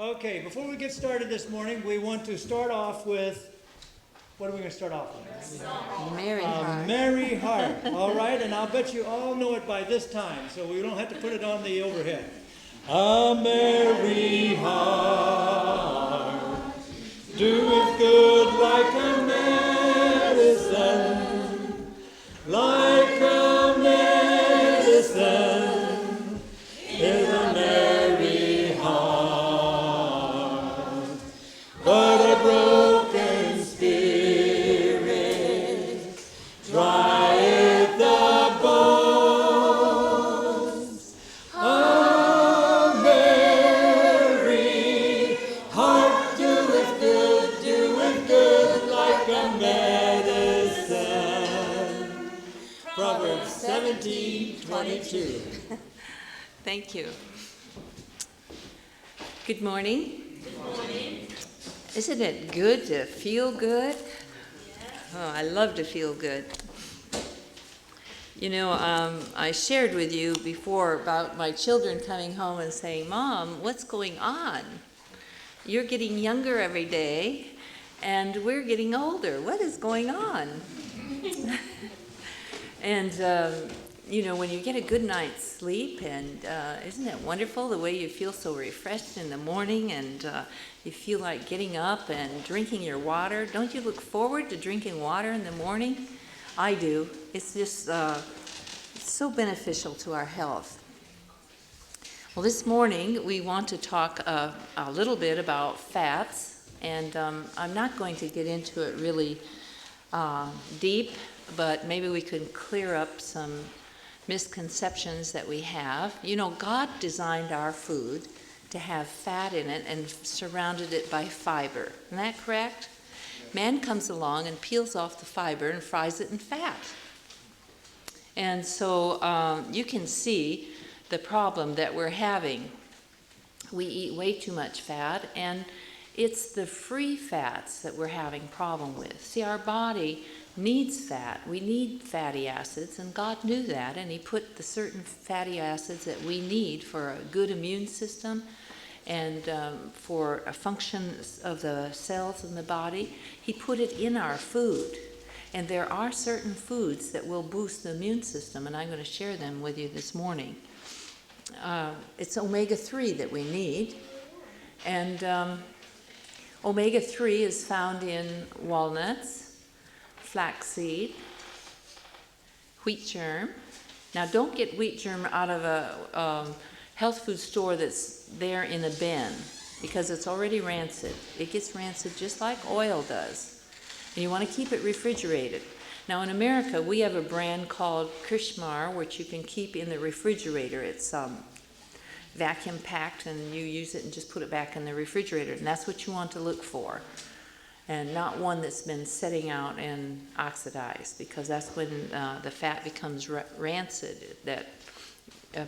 Okay, before we get started this morning, we want to start off with, what are we going to start off with? Merry Heart. Merry Heart. All right, and I'll bet you all know it by this time, so we don't have to put it on the overhead. A merry heart doeth good like a medicine, like a medicine is a merry heart, but a broken spirit drieth the bones. A merry heart doeth good like a medicine. Proverbs 17:22. Thank you. Good morning. Good morning. Isn't it good to feel good? Oh, I love to feel good. You know, I shared with you before about my children coming home and saying, "Mom, what's going on? You're getting younger every day, and we're getting older. What is going on?" And you know, when you get a good night's sleep, and isn't it wonderful the way you feel so refreshed in the morning, and you feel like getting up and drinking your water? Don't you look forward to drinking water in the morning? I do. It's just it's so beneficial to our health. Well, this morning we want to talk a little bit about fats, and I'm not going to get into it really deep, but maybe we can clear up some misconceptions that we have. You know, God designed our food to have fat in it and surrounded it by fiber. Isn't that correct? Man comes along and peels off the fiber and fries it in fat. And so you can see the problem that we're having. We eat way too much fat, and it's the free fats that we're having problem with. See, our body needs fat. We need fatty acids, and God knew that, and He put the certain fatty acids that we need for a good immune system and for a function of the cells in the body. He put it in our food, and there are certain foods that will boost the immune system, and I'm going to share them with you this morning. It's omega-3 that we need, and omega-3 is found in walnuts, flaxseed, wheat germ. Now, don't get wheat germ out of a health food store that's there in a bin, because it's already rancid. It gets rancid just like oil does, and you want to keep it refrigerated. Now, in America, we have a brand called Krishmar, which you can keep in the refrigerator. It's vacuum packed, and you use it and just put it back in the refrigerator, and that's what you want to look for, and not one that's been setting out and oxidized, because that's when the fat becomes rancid, that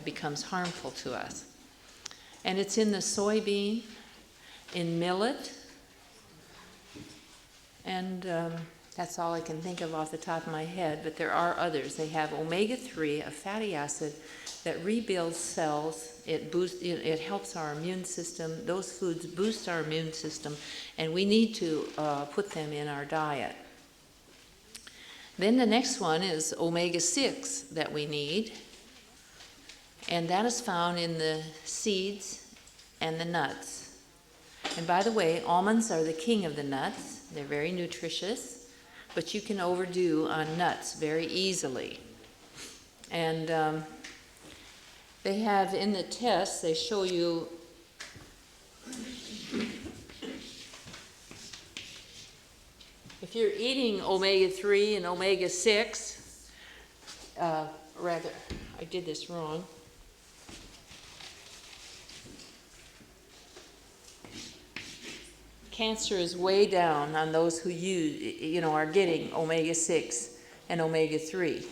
becomes harmful to us. And it's in the soybean, in millet, and that's all I can think of off the top of my head, but there are others. They have omega-3, a fatty acid that rebuilds cells. It helps our immune system. Those foods boost our immune system, and we need to put them in our diet. Then the next one is omega-6 that we need, and that is found in the seeds and the nuts. And by the way, almonds are the king of the nuts. They're very nutritious, but you can overdo on nuts very easily. And they have in the test, they show you if you're eating omega-3 and omega-6, rather, I did this wrong. Cancer is way down on those who are getting omega-6 and omega-3.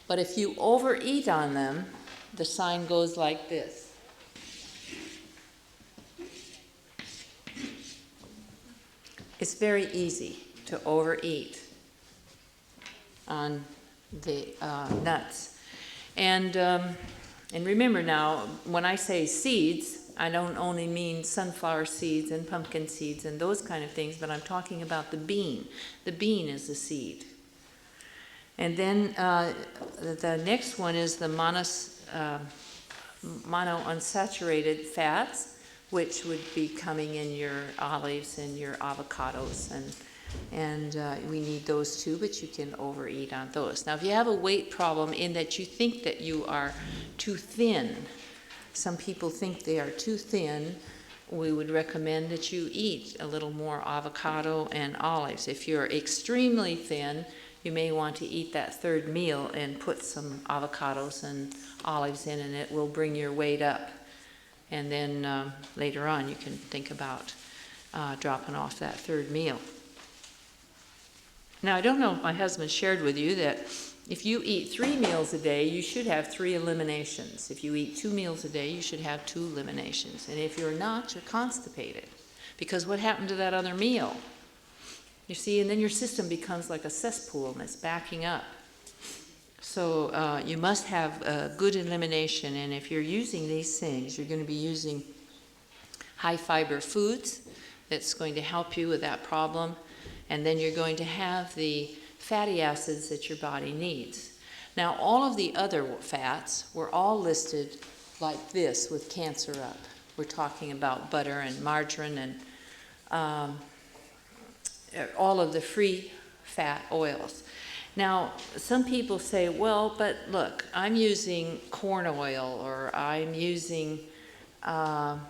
But if you overeat on them, the sign goes like this. It's very easy to overeat on the nuts. And remember now, when I say seeds, I don't only mean sunflower seeds and pumpkin seeds and those kind of things, but I'm talking about the bean. The bean is the seed. And then the next one is the monounsaturated fats, which would be coming in your olives and your avocados, and we need those too, but you can overeat on those. Now, if you have a weight problem in that you think that you are too thin, some people think they are too thin, we would recommend that you eat a little more avocado and olives. If you're extremely thin, you may want to eat that third meal and put some avocados and olives in, and it will bring your weight up. And then later on, you can think about dropping off that third meal. Now, I don't know if my husband shared with you that if you eat 3 meals a day, you should have 3 eliminations. If you eat 2 meals a day, you should have 2 eliminations. And if you're not, you're constipated. Because what happened to that other meal? You see, and then your system becomes like a cesspool and it's backing up. So you must have a good elimination, and if you're using these things, you're going to be using high fiber foods. That's going to help you with that problem. And then you're going to have the fatty acids that your body needs. Now, all of the other fats were all listed like this with cancer up. We're talking about butter and margarine and all of the free fat oils. Now, some people say, well, but look, I'm using corn oil, or I'm using, some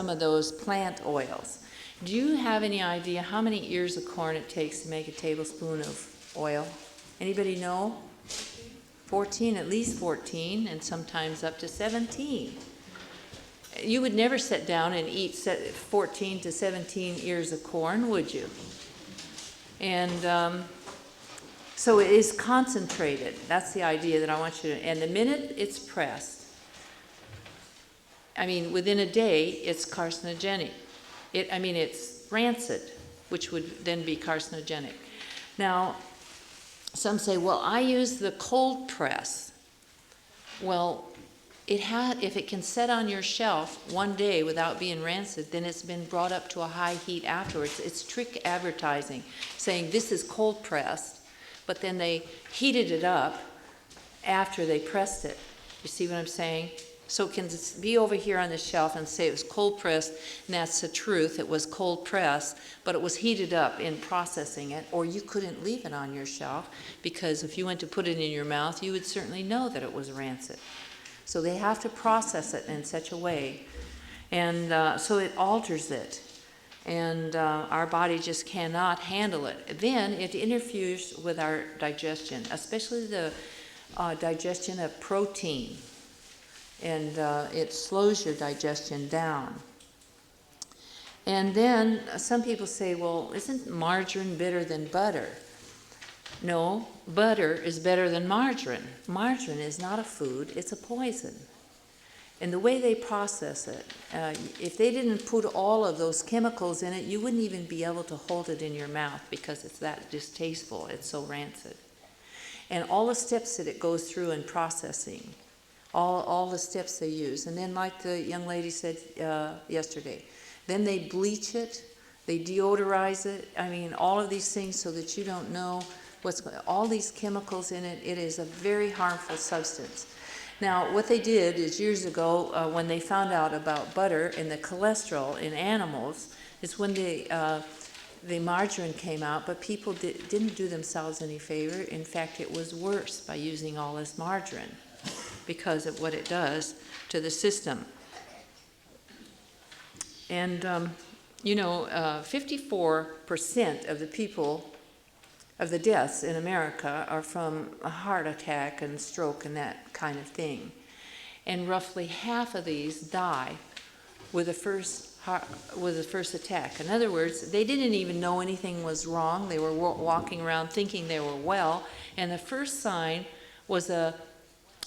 of those plant oils. Do you have any idea how many ears of corn it takes to make a tablespoon of oil? Anybody know? 14, at least 14, and sometimes up to 17. You would never sit down and eat 14 to 17 ears of corn, would you? And so it is concentrated. That's the idea that I want you to, and the minute it's pressed, within a day, it's carcinogenic. It's rancid, which would then be carcinogenic. Now, some say, well, I use the cold press. Well, if it can set on your shelf one day without being rancid, then it's been brought up to a high heat afterwards. It's trick advertising, saying this is cold pressed, but then they heated it up after they pressed it. You see what I'm saying? So it can be over here on the shelf and say it was cold pressed, and that's the truth. It was cold pressed, but it was heated up in processing it, or you couldn't leave it on your shelf, because if you went to put it in your mouth, you would certainly know that it was rancid. So they have to process it in such a way, and so it alters it, and our body just cannot handle it. Then it interferes with our digestion, especially the digestion of protein. And it slows your digestion down. And then some people say, well, isn't margarine better than butter? No, butter is better than margarine. Margarine is not a food, it's a poison. And the way they process it, if they didn't put all of those chemicals in it, you wouldn't even be able to hold it in your mouth because it's that distasteful, it's so rancid. And all the steps that it goes through in processing, all the steps they use. And then, like the young lady said yesterday, then they bleach it, they deodorize it. All of these things so that you don't know what's going on. All these chemicals in it, it is a very harmful substance. Now, what they did is years ago, when they found out about butter and the cholesterol in animals, is when the margarine came out, but people didn't do themselves any favor. In fact, it was worse by using all this margarine, because of what it does to the system. And, 54% of the people, of the deaths in America are from a heart attack and stroke and that kind of thing. And roughly half of these die with the first attack. In other words, they didn't even know anything was wrong. They were walking around thinking they were well, and the first sign was a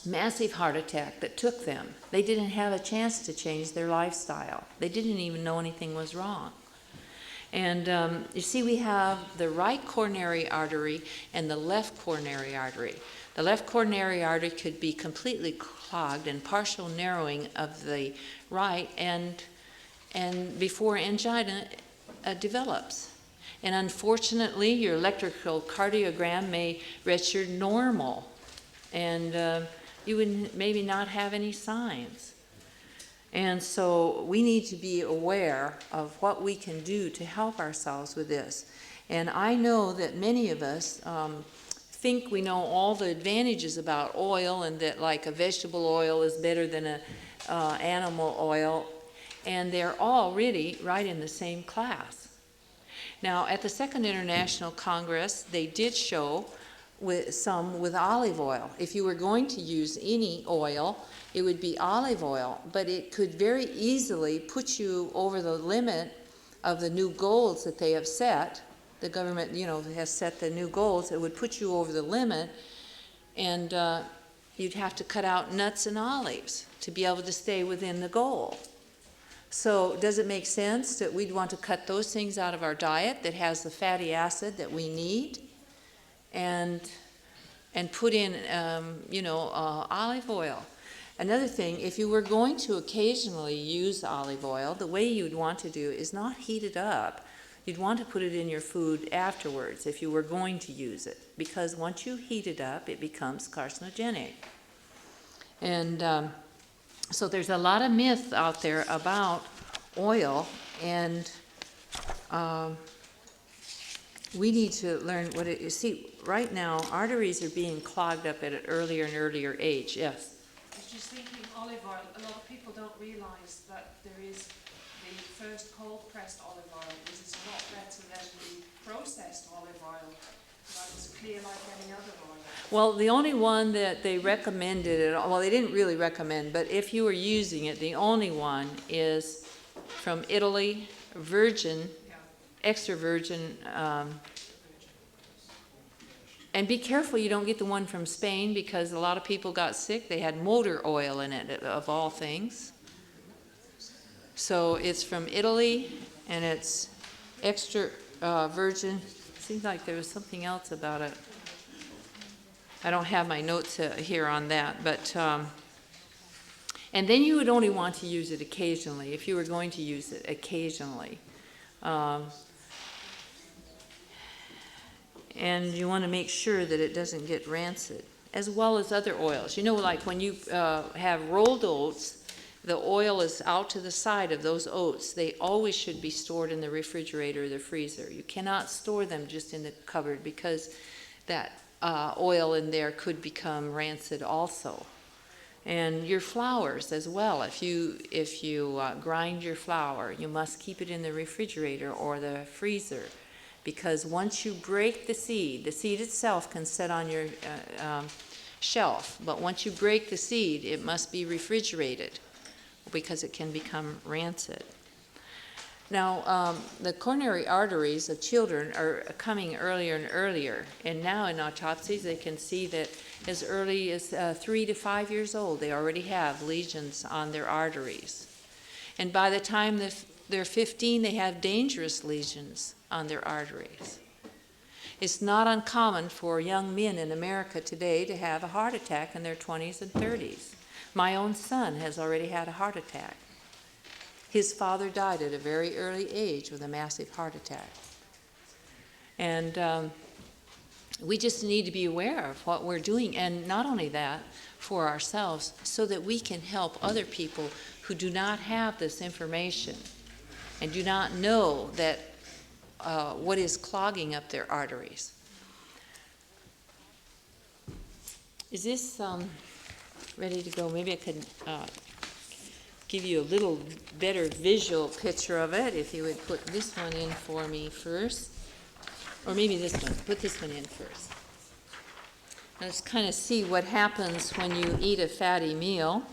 massive heart attack that took them. They didn't have a chance to change their lifestyle. They didn't even know anything was wrong. And you see, we have the right coronary artery and the left coronary artery. The left coronary artery could be completely clogged and partial narrowing of the right, and before angina develops. And unfortunately, your electrical cardiogram may register normal, and you would maybe not have any signs. And so we need to be aware of what we can do to help ourselves with this. And I know that many of us think we know all the advantages about oil, and that like a vegetable oil is better than a animal oil, and they're all really right in the same class. Now, at the Second International Congress, they did show some with olive oil. If you were going to use any oil, it would be olive oil, but it could very easily put you over the limit of the new goals that they have set. The government, has set the new goals. It would put you over the limit, and you'd have to cut out nuts and olives to be able to stay within the goal. So does it make sense that we'd want to cut those things out of our diet that has the fatty acid that we need, and put in, olive oil? Another thing, if you were going to occasionally use olive oil, the way you'd want to do is not heat it up. You'd want to put it in your food afterwards if you were going to use it, because once you heat it up, it becomes carcinogenic. And so there's a lot of myth out there about oil, and we need to learn what it is. See, right now, arteries are being clogged up at an earlier and earlier age. Yes? I was just thinking olive oil. A lot of people don't realize that there is the first cold-pressed olive oil, which is a lot better than the processed olive oil. That is clear like any other oil. Well, the only one that they recommended, well, they didn't really recommend, but if you were using it, the only one is from Italy, virgin, extra virgin. And be careful you don't get the one from Spain, because a lot of people got sick. They had motor oil in it, of all things. So it's from Italy, and it's extra virgin. Seems like there was something else about it. I don't have my notes here on that, but and then you would only want to use it occasionally, if you were going to use it occasionally. And you want to make sure that it doesn't get rancid, as well as other oils. Like when you have rolled oats, the oil is out to the side of those oats. They always should be stored in the refrigerator or the freezer. You cannot store them just in the cupboard, because that oil in there could become rancid also. And your flours as well. If you grind your flour, you must keep it in the refrigerator or the freezer, because once you break the seed itself can sit on your shelf, but once you break the seed, it must be refrigerated, because it can become rancid. Now, the coronary arteries of children are coming earlier and earlier, and now in autopsies they can see that as early as 3 to 5 years old, they already have lesions on their arteries. And by the time they're 15, they have dangerous lesions on their arteries. It's not uncommon for young men in America today to have a heart attack in their 20s and 30s. My own son has already had a heart attack. His father died at a very early age with a massive heart attack. And we just need to be aware of what we're doing, and not only that, for ourselves, so that we can help other people who do not have this information and do not know that what is clogging up their arteries. Is this ready to go? Maybe I could give you a little better visual picture of it if you would put this one in for me first. Or maybe this one. Put this one in first. Let's kind of see what happens when you eat a fatty meal.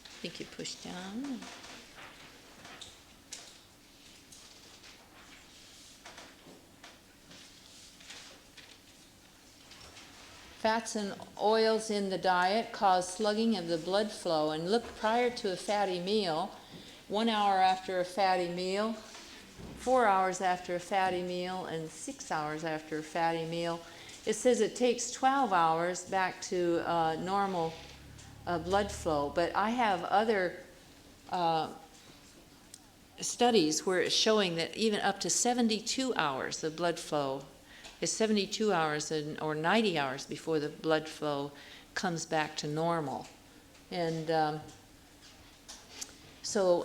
I think you push down. Fats and oils in the diet cause slugging of the blood flow. And look, prior to a fatty meal, 1 hour after a fatty meal, 4 hours after a fatty meal and 6 hours after a fatty meal. It says it takes 12 hours back to normal blood flow, but I have other studies where it's showing that even up to 72 hours of blood flow is 72 hours or 90 hours before the blood flow comes back to normal. And so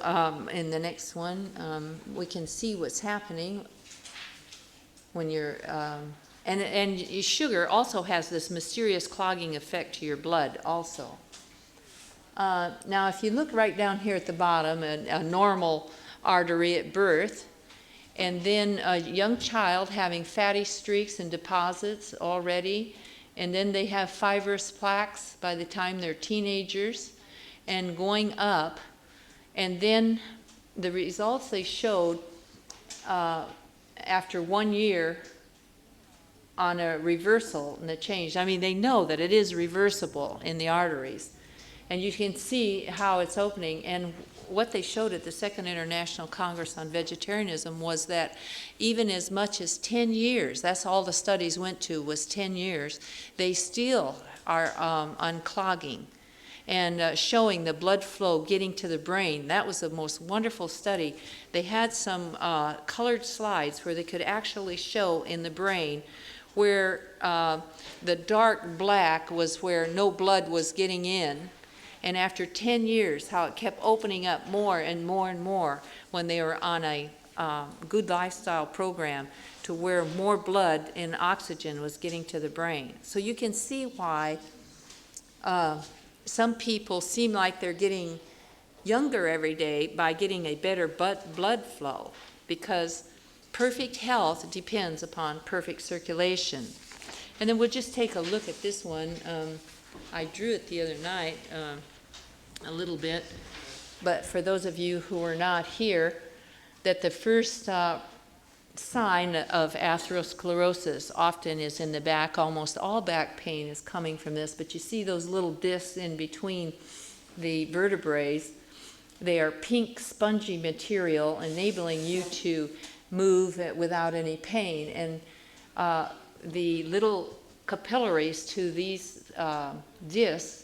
in the next one, we can see what's happening when you're, and sugar also has this mysterious clogging effect to your blood also. Now if you look right down here at the bottom, a normal artery at birth, and then a young child having fatty streaks and deposits already, and then they have fibrous plaques by the time they're teenagers, and going up, and then the results they showed after 1 year on a reversal and the change. I mean, they know that it is reversible in the arteries, and you can see how it's opening. And what they showed at the Second International Congress on Vegetarianism was that even as much as 10 years, that's all the studies went to, was 10 years, they still are unclogging and showing the blood flow getting to the brain. That was the most wonderful study. They had some colored slides where they could actually show in the brain where the dark black was where no blood was getting in, and after 10 years, how it kept opening up more and more and more when they were on a good lifestyle program to where more blood and oxygen was getting to the brain. So you can see why some people seem like they're getting younger every day by getting a better blood flow, because perfect health depends upon perfect circulation. And then we'll just take a look at this one. I drew it the other night a little bit, but for those of you who are not here, that the first sign of atherosclerosis often is in the back. Almost all back pain is coming from this, but you see those little discs in between the vertebrae. They are pink spongy material enabling you to move without any pain, and the little capillaries to these discs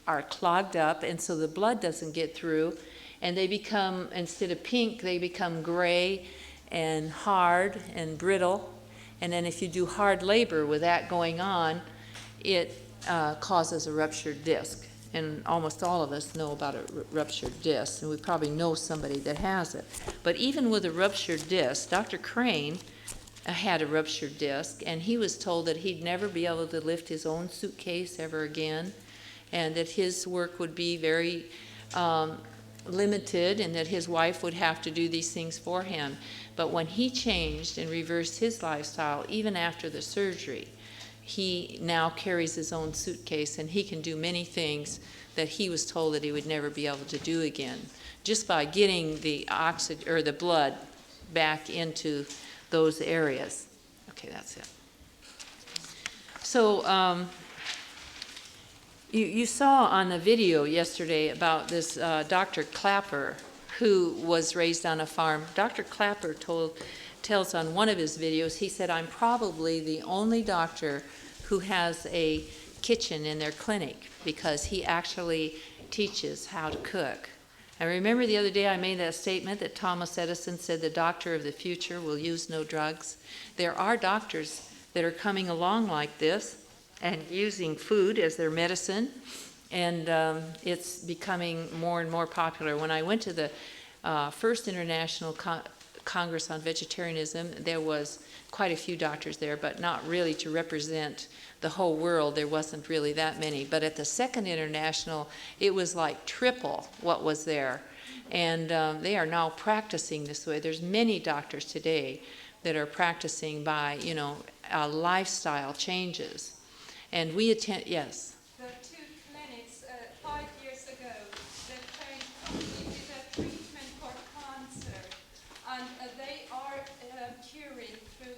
are clogged up, and so the blood doesn't get through, and they become, instead of pink, they become gray and hard and brittle. And then if you do hard labor with that going on, it causes a ruptured disc. And almost all of us know about a ruptured disc, and we probably know somebody that has it. But even with a ruptured disc, Dr. Crane had a ruptured disc, and he was told that he'd never be able to lift his own suitcase ever again, and that his work would be very limited, and that his wife would have to do these things for him. But when he changed and reversed his lifestyle, even after the surgery, he now carries his own suitcase, and he can do many things that he was told that he would never be able to do again, just by getting the oxygen or the blood back into those areas. Okay, that's it. So you saw on the video yesterday about this Dr. Clapper, who was raised on a farm. Dr. Clapper tells on one of his videos, he said, "I'm probably the only doctor who has a kitchen in their clinic, because he actually teaches how to cook." I remember the other day I made that statement that Thomas Edison said the doctor of the future will use no drugs. There are doctors that are coming along like this and using food as their medicine, and it's becoming more and more popular. When I went to the first International Congress on Vegetarianism, there was quite a few doctors there, but not really to represent the whole world. There wasn't really that many. But at the second International, it was like triple what was there. And they are now practicing this way. There's many doctors today that are practicing by, lifestyle changes. And we attend, yes? The two clinics 5 years ago that completed a treatment for cancer, and they are curing through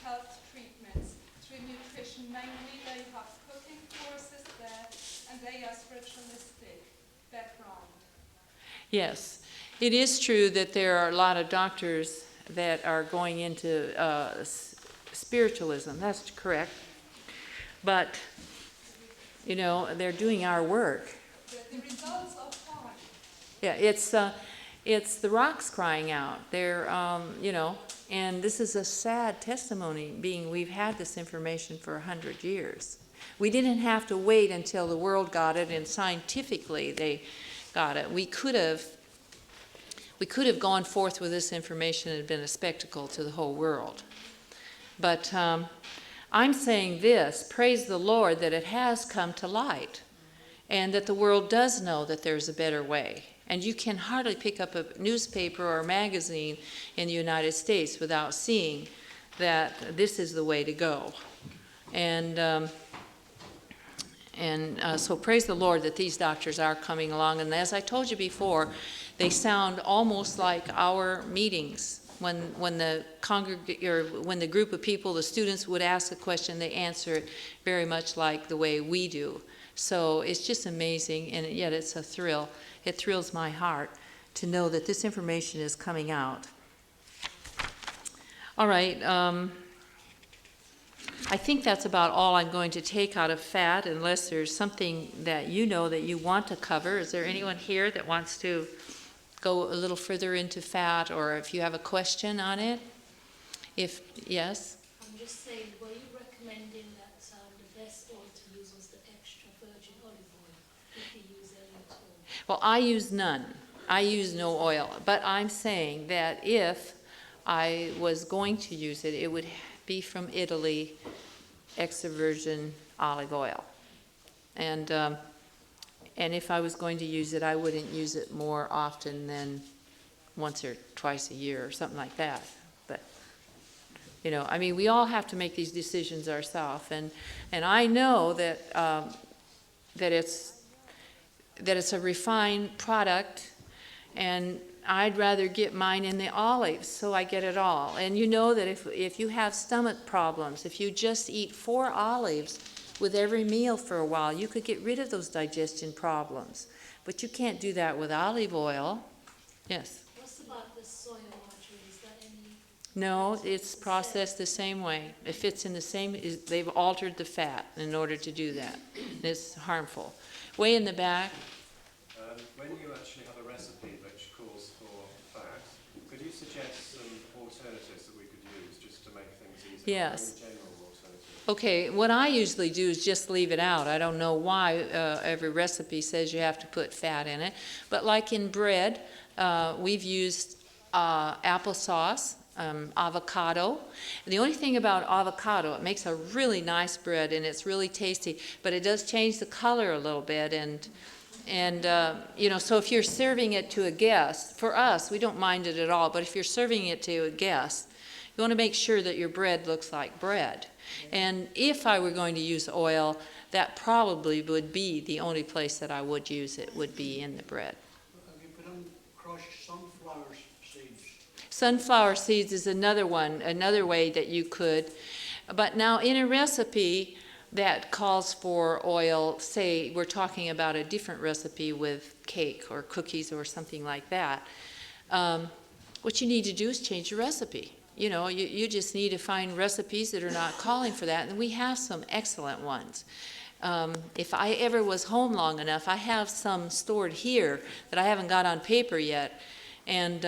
health treatments, through nutrition. Mainly they have cooking courses there, and they are spiritualistic background. Yes. It is true that there are a lot of doctors that are going into spiritualism. That's correct. But, you know, they're doing our work. The results are fine. Yeah, it's the rocks crying out. They're, you know, and this is a sad testimony, being we've had this information for 100 years. We didn't have to wait until the world got it and scientifically they got it. We could have gone forth with this information and been a spectacle to the whole world. But I'm saying this, praise the Lord that it has come to light and that the world does know that there's a better way. And you can hardly pick up a newspaper or a magazine in the United States without seeing that this is the way to go. And so praise the Lord that these doctors are coming along. And as I told you before, they sound almost like our meetings. When the group of people, the students would ask a question, they answer it very much like the way we do. So it's just amazing, and yet it's a thrill. It thrills my heart to know that this information is coming out. All right. I think that's about all I'm going to take out of fat, unless there's something that you know that you want to cover. Is there anyone here that wants to go a little further into fat, or if you have a question on it? If yes? I'm just saying, were you recommending that the best oil to use was the extra virgin olive oil, if you use any at all? Well, I use none. I use no oil. But I'm saying that if I was going to use it, it would be from Italy, extra virgin olive oil. And if I was going to use it, I wouldn't use it more often than once or twice a year or something like that. But, you know, I mean, we all have to make these decisions ourselves. And I know that that it's a refined product, and I'd rather get mine in the olives, so I get it all. And you know that if you have stomach problems, if you just eat 4 olives with every meal for a while, you could get rid of those digestion problems. But you can't do that with olive oil. Yes? What's about the soy water? Is that any? No, it's processed the same way. If it's in the same, they've altered the fat in order to do that. It's harmful. Way in the back. When you actually have a recipe which calls for fat, could you suggest some alternatives that we could use just to make things easier? Yes. General alternatives. Okay, what I usually do is just leave it out. I don't know why every recipe says you have to put fat in it. But like in bread, we've used applesauce, avocado. And the only thing about avocado, it makes a really nice bread and it's really tasty, but it does change the color a little bit. And you know, so if you're serving it to a guest, for us, we don't mind it at all, but if you're serving it to a guest, you want to make sure that your bread looks like bread. And if I were going to use oil, that probably would be the only place that I would use it, would be in the bread. Have you put on crushed sunflower seeds? Sunflower seeds is another one, another way that you could. But now in a recipe that calls for oil, say we're talking about a different recipe with cake or cookies or something like that, what you need to do is change your recipe. You know, you just need to find recipes that are not calling for that, and we have some excellent ones. If I ever was home long enough, I have some stored here that I haven't got on paper yet, and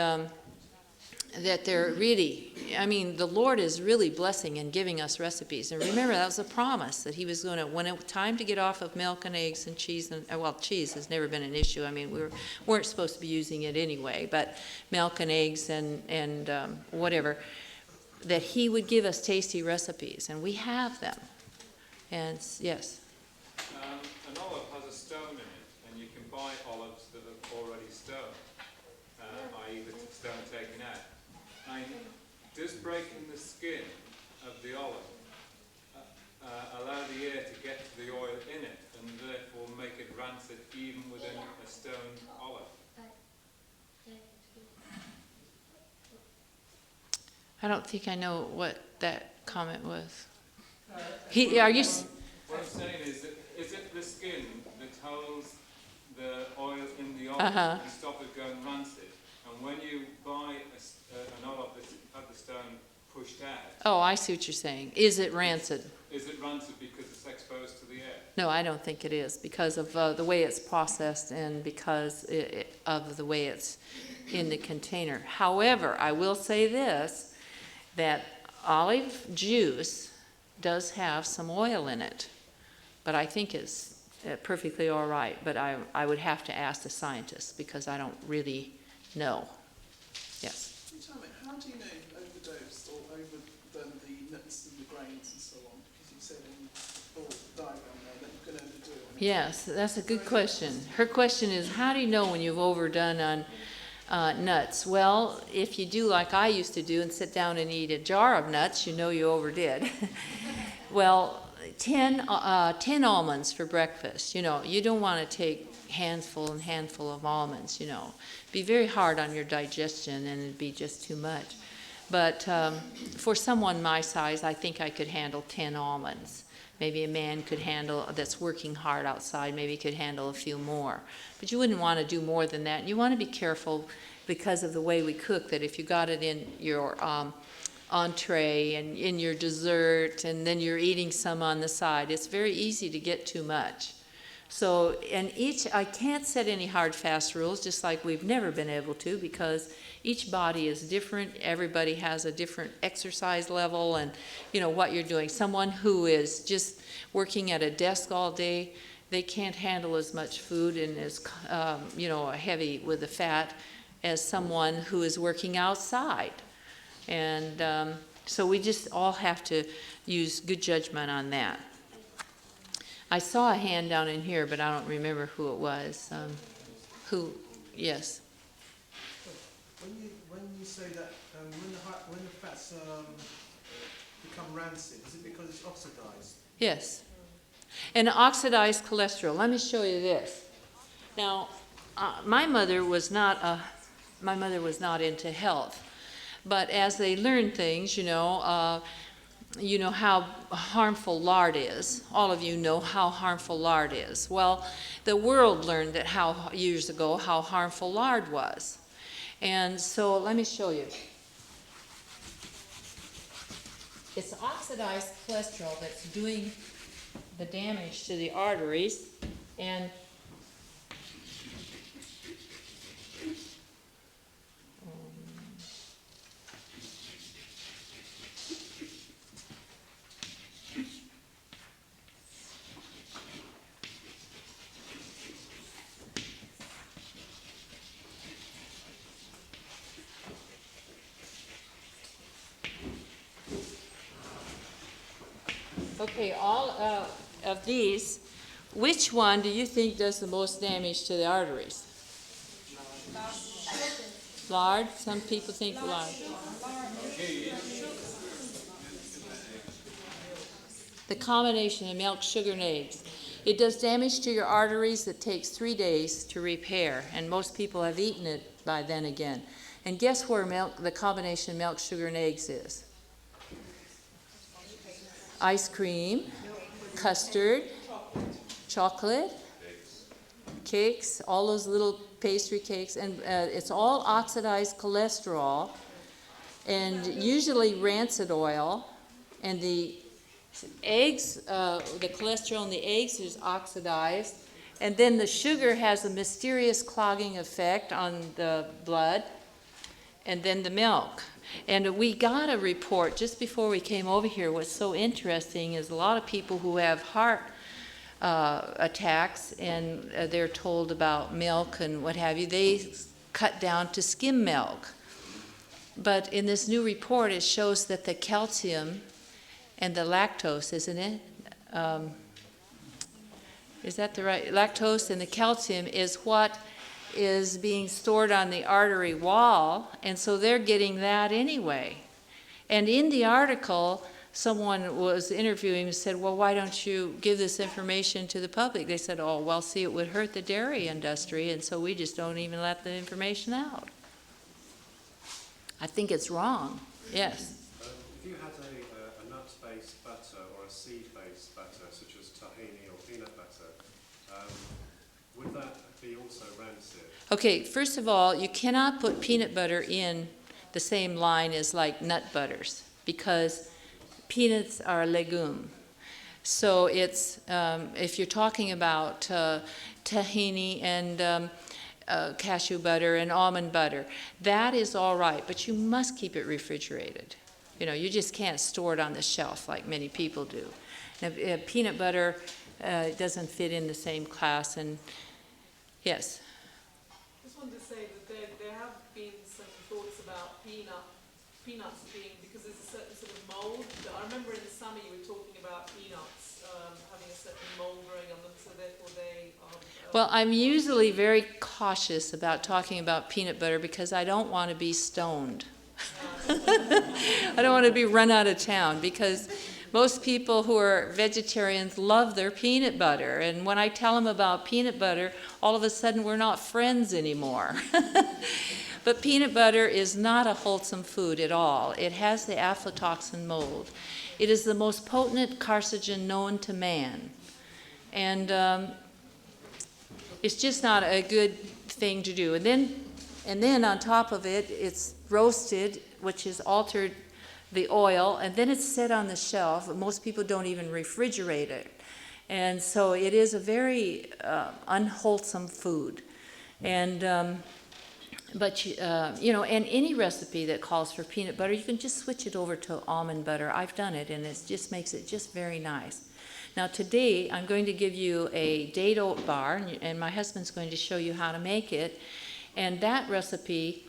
that they're really, I mean, the Lord is really blessing and giving us recipes. And remember, that was a promise that he was going to, when it was time to get off of milk and eggs and cheese, and well, cheese has never been an issue. I mean, we weren't supposed to be using it anyway, but milk and eggs and whatever, that he would give us tasty recipes, and we have them. And yes. An olive has a stone in it, and you can buy olives that are already stoned, i.e. the stone taken out. And does breaking the skin of the olive allow the air to get to the oil in it, and therefore make it rancid even within a stoned olive? I don't think I know what that comment was. Are you? What I'm saying is it the skin that holds the oil in the olive and stop it going rancid? And when you buy an olive that's out. Oh, I see what you're saying. Is it rancid? Is it rancid because it's exposed to the air? No, I don't think it is because of the way it's processed and because of the way it's in the container. However, I will say this, that olive juice does have some oil in it, but I think it's perfectly all right. But I would have to ask the scientists because I don't really know. Yes. Can you tell me, how do you know you've overdosed or overdone the nuts and the grains and so on? Because you said in the diagram there that you can overdo it. Yes, that's a good question. Her question is, how do you know when you've overdone on nuts? Well, if you do like I used to do and sit down and eat a jar of nuts, you know you overdid. Well, 10 almonds for breakfast. You know, you don't want to take handful and handful of almonds, you know. Be very hard on your digestion and it'd be just too much. But for someone my size, I think I could handle 10 almonds. Maybe a man could handle, that's working hard outside, maybe could handle a few more. But you wouldn't want to do more than that. You want to be careful because of the way we cook, that if you got it in your entree and in your dessert and then you're eating some on the side, it's very easy to get too much. So, and I can't set any hard, fast rules, just like we've never been able to, because each body is different. Everybody has a different exercise level and, you know, what you're doing. Someone who is just working at a desk all day, they can't handle as much food and is, you know, heavy with the fat as someone who is working outside. And so we just all have to use good judgment on that. I saw a hand down in here, but I don't remember who it was. Yes. When you say that when the fats become rancid, is it because it's oxidized? Yes. And oxidized cholesterol. Let me show you this. Now, my mother was not into health, but as they learn things, you know how harmful lard is. All of you know how harmful lard is. Well, the world learned that years ago how harmful lard was. And so let me show you. It's oxidized cholesterol that's doing the damage to the arteries. And okay, all of these, which one do you think does the most damage to the arteries? Lard? Some people think lard. The combination of milk, sugar, and eggs. It does damage to your arteries that takes 3 days to repair, and most people have eaten it by then again. And guess where the combination of milk, sugar, and eggs is? Ice cream, custard, chocolate, cakes, all those little pastry cakes, and it's all oxidized cholesterol, and usually rancid oil, and the eggs, the cholesterol in the eggs is oxidized, and then the sugar has a mysterious clogging effect on the blood, and then the milk. And we got a report just before we came over here. What's so interesting is a lot of people who have heart attacks and they're told about milk and what have you, they cut down to skim milk. But in this new report, it shows that the calcium and the lactose, isn't it? Is that the right? Lactose and the calcium is what is being stored on the artery wall, and so they're getting that anyway. And in the article, someone was interviewing and said, well, why don't you give this information to the public? They said, oh, well, see, it would hurt the dairy industry, and so we just don't even let the information out. I think it's wrong. Yes. If you had a nut-based butter or a seed-based butter, such as tahini or peanut butter, would that be also rancid? Okay, first of all, you cannot put peanut butter in the same line as like nut butters. because peanuts are a legume. So it's, if you're talking about tahini and cashew butter and almond butter, that is all right, but you must keep it refrigerated. You know, you just can't store it on the shelf like many people do. Now, peanut butter doesn't fit in the same class, and yes. Just wanted to say that there have been some thoughts about peanuts being, because there's a certain sort of mold. I remember in the summer you were talking about peanuts having a certain mold growing on them, so therefore they are... Well, I'm usually very cautious about talking about peanut butter because I don't want to be stoned. I don't want to be run out of town, because most people who are vegetarians love their peanut butter, and when I tell them about peanut butter, all of a sudden we're not friends anymore. But peanut butter is not a wholesome food at all. It has the aflatoxin mold. It is the most potent carcinogen known to man. And it's just not a good thing to do. And then on top of it, it's roasted, which has altered the oil, and then it's set on the shelf. Most people don't even refrigerate it. And so it is a very unwholesome food. And but you know, and any recipe that calls for peanut butter, you can just switch it over to almond butter. I've done it, and it just makes it just very nice. Now today, I'm going to give you a date oat bar, and my husband's going to show you how to make it. And that recipe,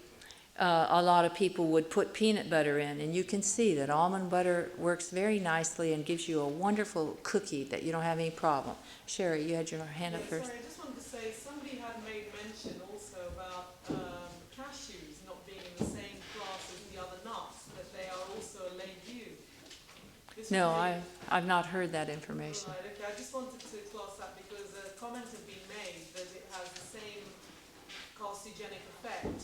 a lot of people would put peanut butter in, and you can see that almond butter works very nicely and gives you a wonderful cookie that you don't have any problem. Sherry, you had your hand up first. Sorry, I just wanted to say, somebody had made mention also about cashews not being in the same class as the other nuts, that they are also a legume. No, I've not heard that information. Right, okay, I just wanted to class that because a comment had been made that it has the same carcinogenic effect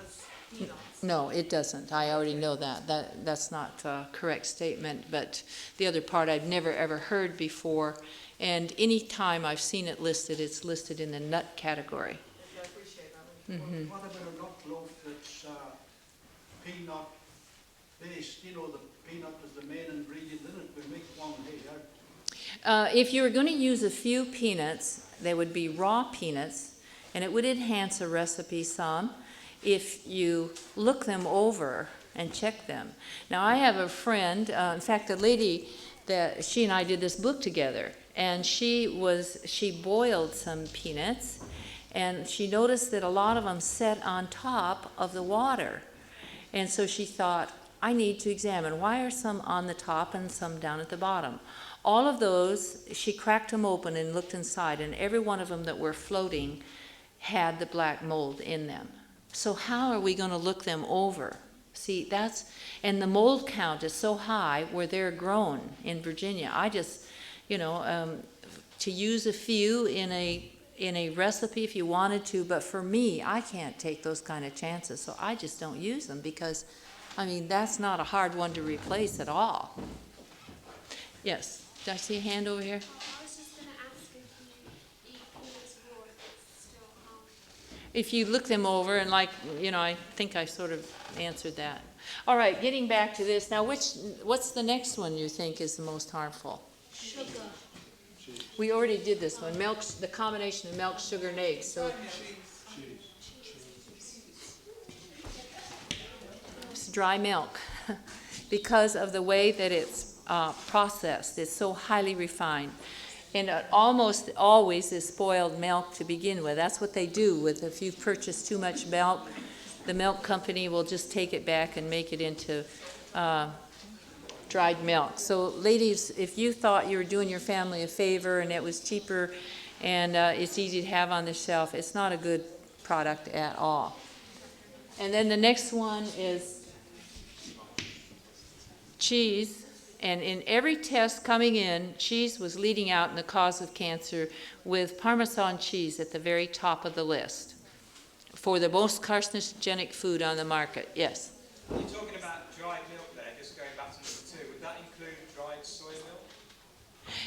as peanuts. No, it doesn't. I already know that. That's not a correct statement, but the other part I've never ever heard before, and any time I've seen it listed, it's listed in the nut category. Okay, I appreciate that one. What about a nut loaf that's peanut based? You know, the peanut is the main ingredient in it. We make one here. If you were going to use a few peanuts, they would be raw peanuts, and it would enhance a recipe some if you look them over and check them. Now, I have a friend, in fact, a lady that she and I did this book together, and she boiled some peanuts, and she noticed that a lot of them set on top of the water. And so she thought, I need to examine why are some on the top and some down at the bottom. All of those, she cracked them open and looked inside, and every one of them that were floating had the black mold in them. So how are we going to look them over? See, and the mold count is so high where they're grown in Virginia. I just, you know, to use a few in a recipe if you wanted to, but for me, I can't take those kind of chances, so I just don't use them because, I mean, that's not a hard one to replace at all. Yes, did I see a hand over here? I was just going to ask if you eat peanuts raw, if it's still harmful. If you look them over, and like, you know, I think I sort of answered that. All right, getting back to this. Now, what's the next one you think is the most harmful? Sugar. We already did this one, milk, the combination of milk, sugar, and eggs. So it's dry milk because of the way that it's processed. It's so highly refined. And it almost always is spoiled milk to begin with. That's what they do with if you purchase too much milk. The milk company will just take it back and make it into dried milk. So ladies, if you thought you were doing your family a favor and it was cheaper and it's easy to have on the shelf, it's not a good product at all. And then the next one is cheese. And in every test coming in, cheese was leading out in the cause of cancer, with Parmesan cheese at the very top of the list for the most carcinogenic food on the market. Yes? You're talking about dried milk there, just going back to number 2. Would that include dried soy milk?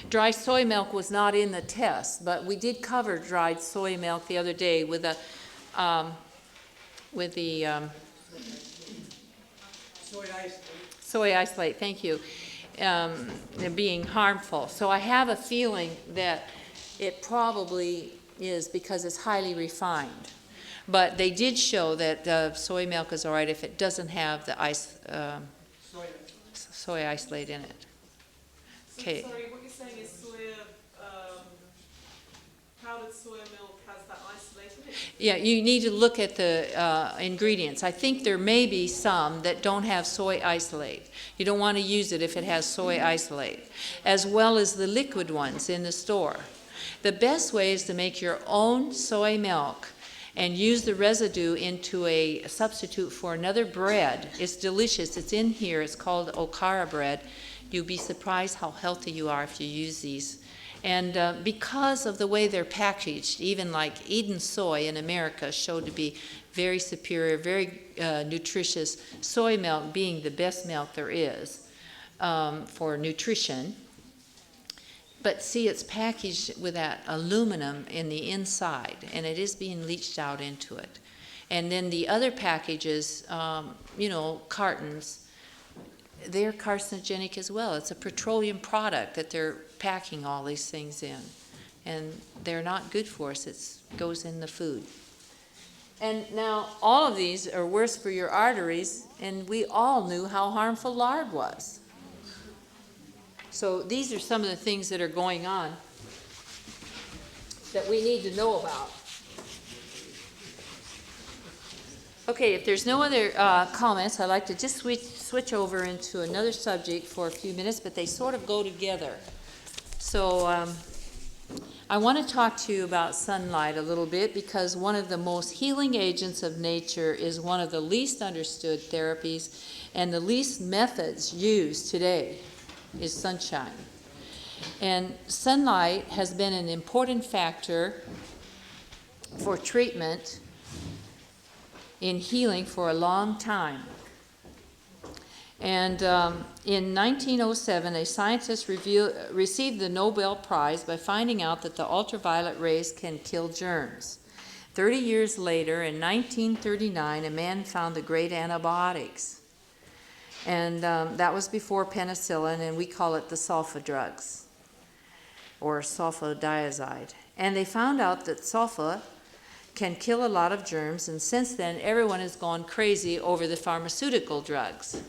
Dry soy milk was not in the test, but we did cover dried soy milk the other day with the Soy isolate. Soy isolate, thank you, being harmful. So I have a feeling that it probably is because it's highly refined. But they did show that soy milk is all right if it doesn't have the soy isolate in it. So, Okay. sorry, what you're saying is powdered soy milk has that isolate in it? Yeah, you need to look at the ingredients. I think there may be some that don't have soy isolate. You don't want to use it if it has soy isolate, as well as the liquid ones in the store. The best way is to make your own soy milk and use the residue into a substitute for another bread. It's delicious. It's in here. It's called okara bread. You'll be surprised how healthy you are if you use these. And because of the way they're packaged, even like Eden soy in America showed to be very superior, very nutritious, soy milk being the best milk there is for nutrition. But see, it's packaged with that aluminum in the inside, and it is being leached out into it. And then the other packages, cartons, they're carcinogenic as well. It's a petroleum product that they're packing all these things in. And they're not good for us. It goes in the food. And now all of these are worse for your arteries, and we all knew how harmful lard was. So these are some of the things that are going on that we need to know about. Okay, if there's no other comments, I'd like to just switch over into another subject for a few minutes, but they sort of go together. So I want to talk to you about sunlight a little bit, because one of the most healing agents of nature is one of the least understood therapies and the least methods used today is sunshine. And sunlight has been an important factor for treatment in healing for a long time. And in 1907, a scientist received the Nobel Prize by finding out that the ultraviolet rays can kill germs. 30 years later, in 1939, a man found the great antibiotics. And that was before penicillin, and we call it the sulfa drugs, or sulfodiazide. And they found out that sulfa can kill a lot of germs, and since then everyone has gone crazy over the pharmaceutical drugs.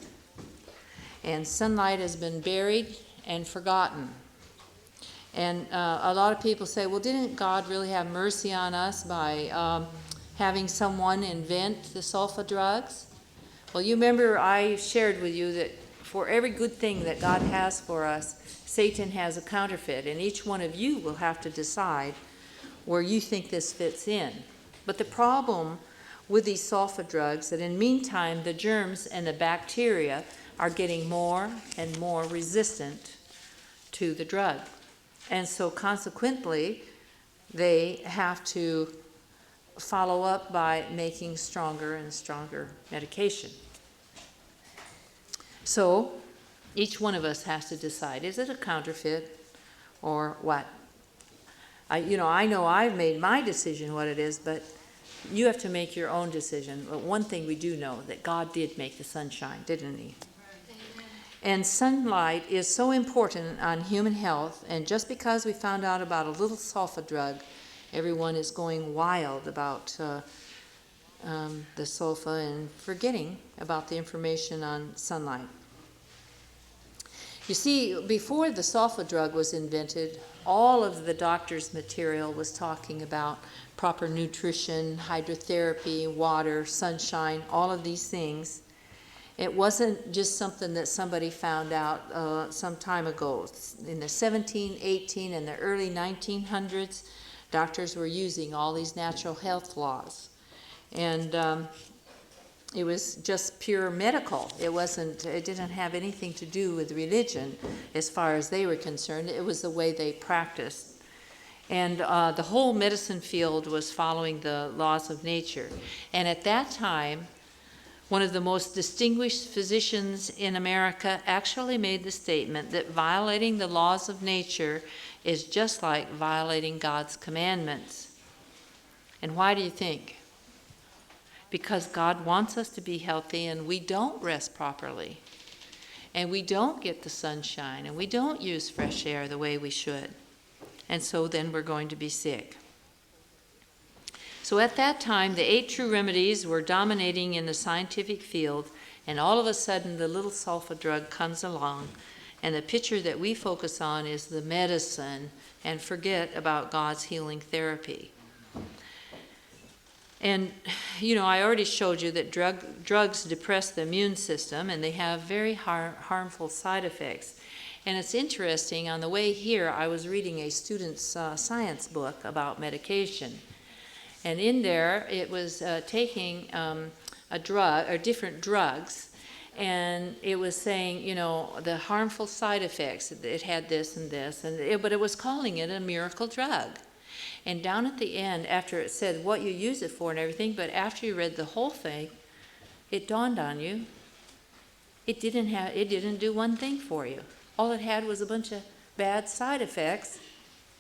And sunlight has been buried and forgotten. And a lot of people say, well, didn't God really have mercy on us by having someone invent the sulfa drugs? Well, you remember I shared with you that for every good thing that God has for us, Satan has a counterfeit, and each one of you will have to decide where you think this fits in. But the problem with these sulfa drugs, that in the meantime, the germs and the bacteria are getting more and more resistant to the drug. And so consequently, they have to follow up by making stronger and stronger medication. So each one of us has to decide, is it a counterfeit or what? I know I've made my decision what it is, but you have to make your own decision. But one thing we do know, that God did make the sunshine, didn't he? And sunlight is so important on human health, and just because we found out about a little sulfa drug, everyone is going wild about the sulfa and forgetting about the information on sunlight. You see, before the sulfa drug was invented, all of the doctor's material was talking about proper nutrition, hydrotherapy, water, sunshine, all of these things. It wasn't just something that somebody found out some time ago. In the 17, 18, and the early 1900s, doctors were using all these natural health laws. And it was just pure medical. It didn't have anything to do with religion as far as they were concerned. It was the way they practiced. And the whole medicine field was following the laws of nature. And at that time, one of the most distinguished physicians in America actually made the statement that violating the laws of nature is just like violating God's commandments. And why do you think? because God wants us to be healthy, and we don't rest properly. And we don't get the sunshine, and we don't use fresh air the way we should. And so then we're going to be sick. So at that time, the 8 true remedies were dominating in the scientific field, and all of a sudden the little sulfa drug comes along, and the picture that we focus on is the medicine and forget about God's healing therapy. And, you know, I already showed you that drugs depress the immune system, and they have very harmful side effects. And it's interesting, on the way here, I was reading a student's science book about medication. And in there, it was taking a drug, or different drugs, and it was saying, you know, the harmful side effects. It had this and this, but it was calling it a miracle drug. And down at the end, after it said what you use it for and everything, but after you read the whole thing, it dawned on you, it didn't do one thing for you. All it had was a bunch of bad side effects,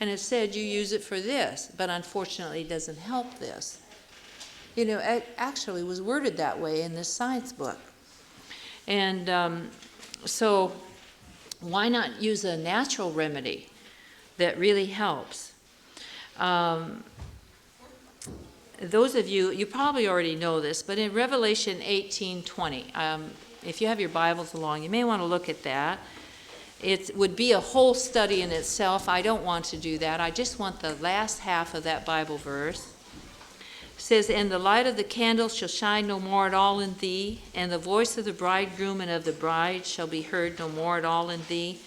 and it said you use it for this, but unfortunately it doesn't help this. You know, it actually was worded that way in this science book. And so why not use a natural remedy that really helps? Those of you, you probably already know this, but in Revelation 18:20, if you have your Bibles along, you may want to look at that. It would be a whole study in itself. I don't want to do that. I just want the last half of that Bible verse. It says, "And the light of the candle shall shine no more at all in thee, and the voice of the bridegroom and of the bride shall be heard no more at all in thee.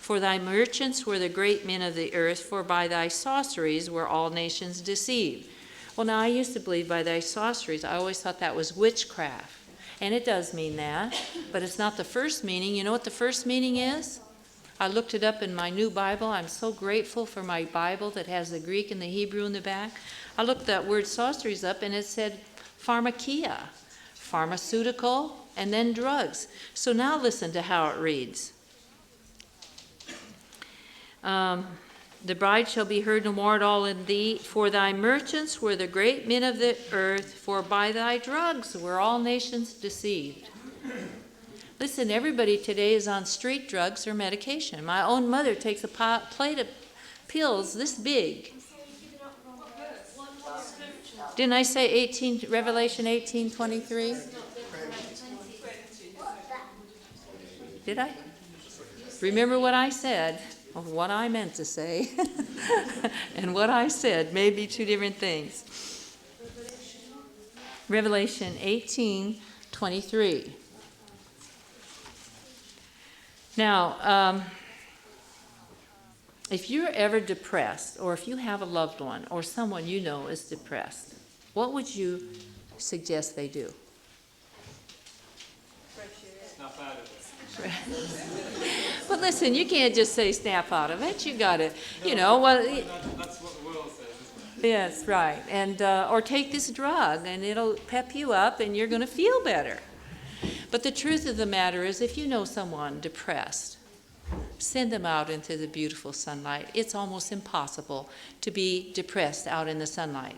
For thy merchants were the great men of the earth, for by thy sorceries were all nations deceived." Well, now I used to believe by thy sorceries. I always thought that was witchcraft. And it does mean that, but it's not the first meaning. You know what the first meaning is? I looked it up in my new Bible. I'm so grateful for my Bible that has the Greek and the Hebrew in the back. I looked that word sorceries up, and it said pharmakia, pharmaceutical, and then drugs. So now listen to how it reads. The bride shall be heard no more at all in thee, for thy merchants were the great men of the earth, for by thy drugs were all nations deceived. Listen, everybody today is on street drugs or medication. My own mother takes a plate of pills this big. Didn't I say Revelation 18:23? Did I? Remember what I said, or what I meant to say, and what I said may be two different things. Revelation 18:23. Now, if you're ever depressed, or if you have a loved one or someone you know is depressed, what would you suggest they do? Snap out of it. But listen, you can't just say snap out of it. You got to, you know. Well, that's what the world says, isn't it? yes, right. And or take this drug, and it'll pep you up, and you're going to feel better. But the truth of the matter is, if you know someone depressed, send them out into the beautiful sunlight. It's almost impossible to be depressed out in the sunlight.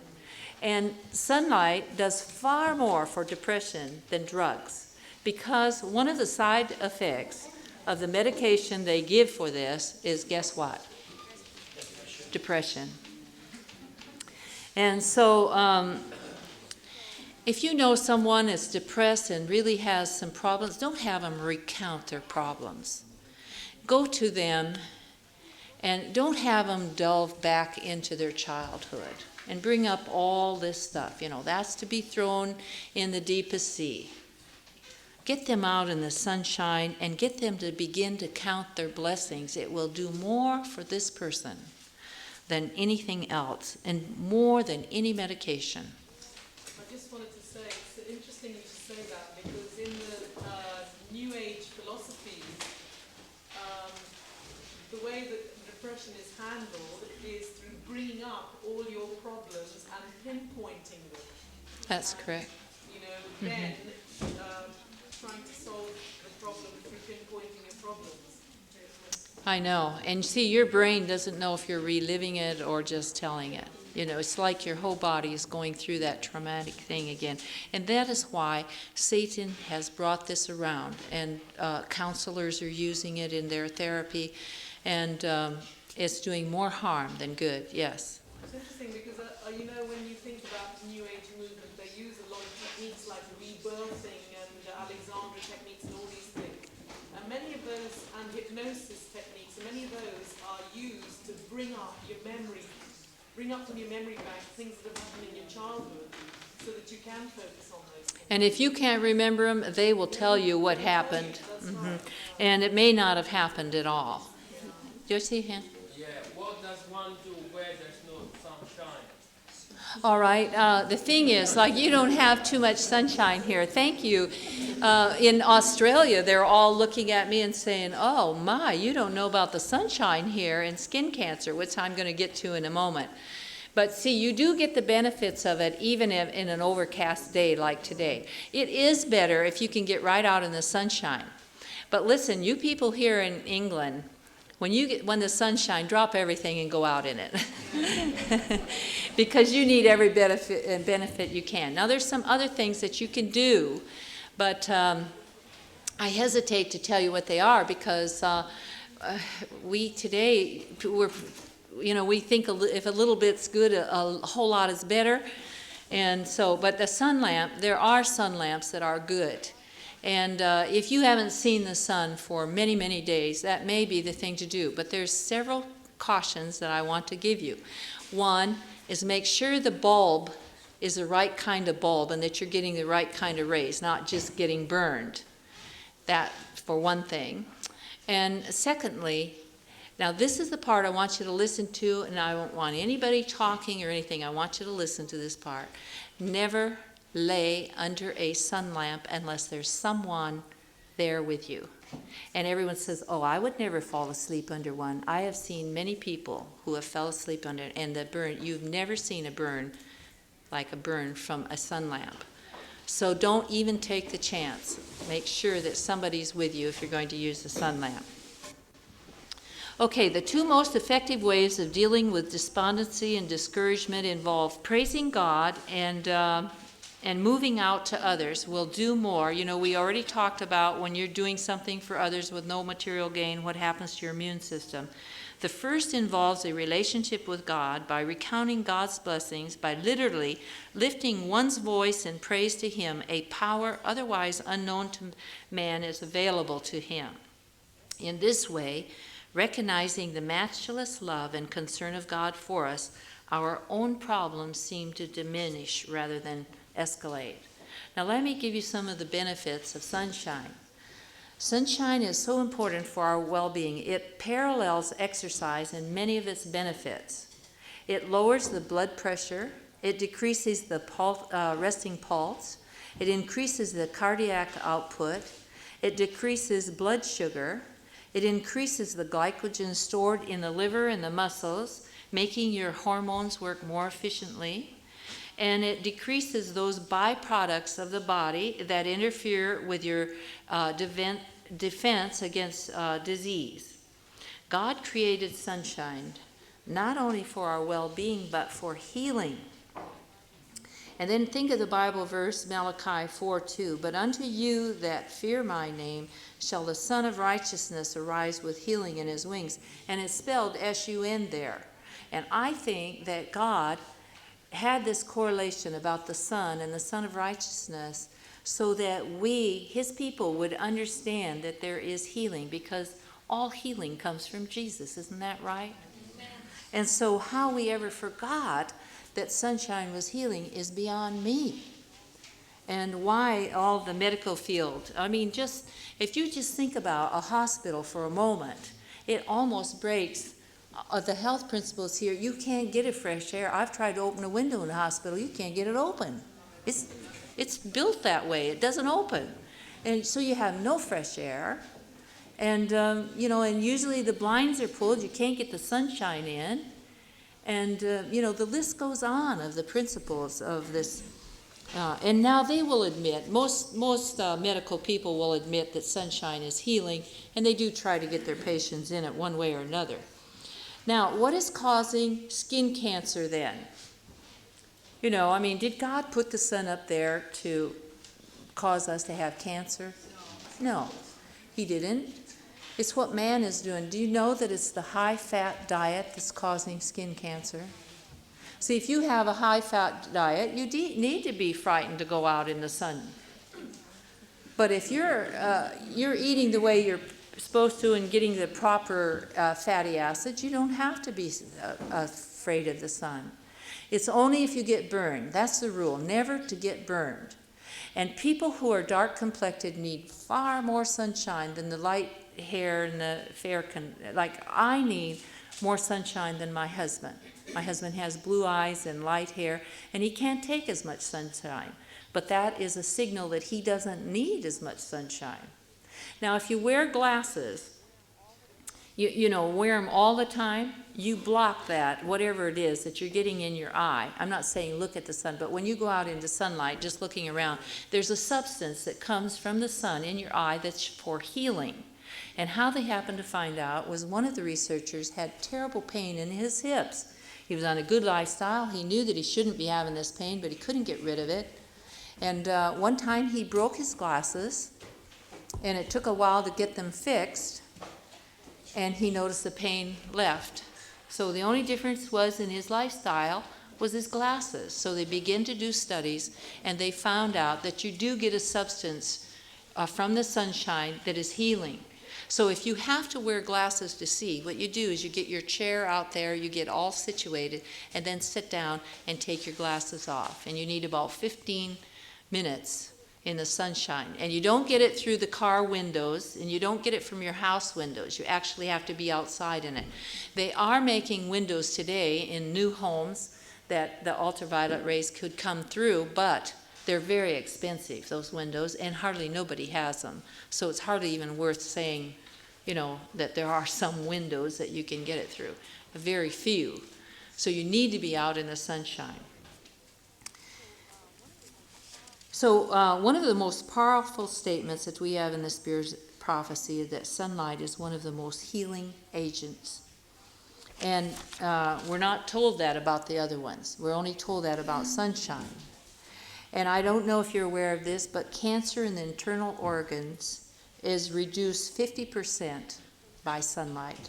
And sunlight does far more for depression than drugs, because one of the side effects of the medication they give for this is, guess what? Depression. And so if you know someone is depressed and really has some problems, don't have them recount their problems. Go to them and don't have them delve back into their childhood and bring up all this stuff. You know, that's to be thrown in the deepest sea. Get them out in the sunshine and get them to begin to count their blessings. It will do more for this person than anything else, and more than any medication. I just wanted to say, it's interesting you should say that, because in the New Age philosophies, the way that depression is handled is through bringing up all your problems and pinpointing them. That's correct. You know, then trying to solve the problem through pinpointing your problems. I know. And see, your brain doesn't know if you're reliving it or just telling it. You know, it's like your whole body is going through that traumatic thing again. And that is why Satan has brought this around, and counselors are using it in their therapy, and it's doing more harm than good. Yes. It's interesting because, you know, when you think about the New Age movement, they use a lot of techniques like rebirthing and Alexandra techniques and all these things. And many of those, and hypnosis techniques, and many of those are used to bring up your memory, bring up from your memory bank things that have happened in your childhood so that you can focus on those things. And if you can't remember them, they will tell you what happened. Right. And it may not have happened at all. Do you see him? Yeah, what does one do where there's no sunshine? All right. The thing is, like, you don't have too much sunshine here. Thank you. In Australia, they're all looking at me and saying, oh, my, you don't know about the sunshine here and skin cancer, which I'm going to get to in a moment. But see, you do get the benefits of it even in an overcast day like today. It is better if you can get right out in the sunshine. But listen, you people here in England, when the sunshine, drop everything and go out in it. Because you need every benefit you can. Now, there's some other things that you can do, but I hesitate to tell you what they are because we today, we think if a little bit's good, a whole lot is better. And so, but the sun lamp, there are sun lamps that are good. And if you haven't seen the sun for many, many days, that may be the thing to do. But there's several cautions that I want to give you. One is make sure the bulb is the right kind of bulb and that you're getting the right kind of rays, not just getting burned. That for one thing. And secondly, now this is the part I want you to listen to, and I don't want anybody talking or anything. I want you to listen to this part. Never lay under a sun lamp unless there's someone there with you. And everyone says, oh, I would never fall asleep under one. I have seen many people who have fell asleep under it, and the burn, you've never seen a burn like a burn from a sun lamp. So don't even take the chance. Make sure that somebody's with you if you're going to use the sun lamp. Okay, the two most effective ways of dealing with despondency and discouragement involve praising God and moving out to others. Will do more. You know, we already talked about when you're doing something for others with no material gain, what happens to your immune system. The first involves a relationship with God by recounting God's blessings, by literally lifting one's voice in praise to Him. A power otherwise unknown to man is available to Him. In this way, recognizing the matchless love and concern of God for us, our own problems seem to diminish rather than escalate. Now let me give you some of the benefits of sunshine. Sunshine is so important for our well-being. It parallels exercise in many of its benefits. It lowers the blood pressure. It decreases the resting pulse. It increases the cardiac output. It decreases blood sugar. It increases the glycogen stored in the liver and the muscles, making your hormones work more efficiently. And it decreases those byproducts of the body that interfere with your defense against disease. God created sunshine not only for our well-being, but for healing. And then think of the Bible verse, Malachi 4:2. But unto you that fear my name shall the Son of Righteousness arise with healing in his wings. And it's spelled S-U-N there. And I think that God had this correlation about the Son and the Son of Righteousness so that we, his people, would understand that there is healing, because all healing comes from Jesus. Isn't that right? Amen. And so how we ever forgot that sunshine was healing is beyond me. And why all the medical field? I mean, just if you just think about a hospital for a moment, it almost breaks the health principles here. You can't get a fresh air. I've tried to open a window in the hospital. You can't get it open. It's built that way. It doesn't open. And so you have no fresh air. And, and usually the blinds are pulled. You can't get the sunshine in. And, the list goes on of the principles of this. And now they will admit, most medical people will admit that sunshine is healing, and they do try to get their patients in it one way or another. Now, what is causing skin cancer then? You know, I mean, did God put the sun up there to cause us to have cancer? No, he didn't. It's what man is doing. Do you know that it's the high-fat diet that's causing skin cancer? See, if you have a high-fat diet, you need to be frightened to go out in the sun. But if you're eating the way you're supposed to and getting the proper fatty acids, you don't have to be afraid of the sun. It's only if you get burned. That's the rule, never to get burned. And people who are dark complected need far more sunshine than the light hair and the fair like I need more sunshine than my husband. My husband has blue eyes and light hair, and he can't take as much sunshine. But that is a signal that he doesn't need as much sunshine. Now, if you wear glasses, you know, wear them all the time, you block that, whatever it is that you're getting in your eye. I'm not saying look at the sun, but when you go out into sunlight, just looking around, there's a substance that comes from the sun in your eye that's for healing. And how they happened to find out was one of the researchers had terrible pain in his hips. He was on a good lifestyle. He knew that he shouldn't be having this pain, but he couldn't get rid of it. And one time he broke his glasses, and it took a while to get them fixed, and he noticed the pain left. So the only difference was in his lifestyle was his glasses. So they began to do studies, and they found out that you do get a substance from the sunshine that is healing. So if you have to wear glasses to see, what you do is you get your chair out there, you get all situated, and then sit down and take your glasses off. And you need about 15 minutes in the sunshine. And you don't get it through the car windows, and you don't get it from your house windows. You actually have to be outside in it. They are making windows today in new homes that the ultraviolet rays could come through, but they're very expensive, those windows, and hardly nobody has them. So it's hardly even worth saying, you know, that there are some windows that you can get it through. Very few. So you need to be out in the sunshine. So one of the most powerful statements that we have in the Spirit's prophecy is that sunlight is one of the most healing agents. And we're not told that about the other ones. We're only told that about sunshine. And I don't know if you're aware of this, but cancer in the internal organs is reduced 50% by sunlight.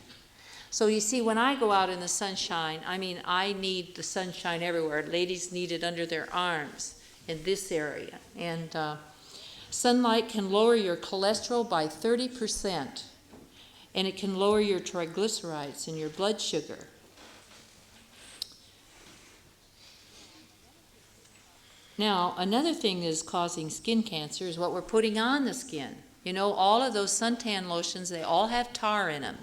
So you see, when I go out in the sunshine, I mean, I need the sunshine everywhere. Ladies need it under their arms in this area. And sunlight can lower your cholesterol by 30%, and it can lower your triglycerides and your blood sugar. Now, another thing that is causing skin cancer is what we're putting on the skin. You know, all of those suntan lotions, they all have tar in them,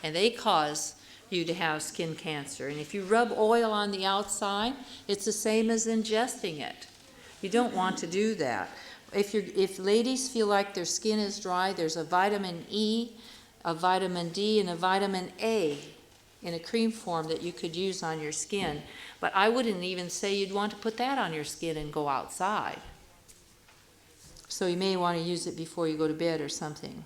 and they cause you to have skin cancer. And if you rub oil on the outside, it's the same as ingesting it. You don't want to do that. If ladies feel like their skin is dry, there's a vitamin E, a vitamin D, and a vitamin A in a cream form that you could use on your skin. But I wouldn't even say you'd want to put that on your skin and go outside. So you may want to use it before you go to bed or something.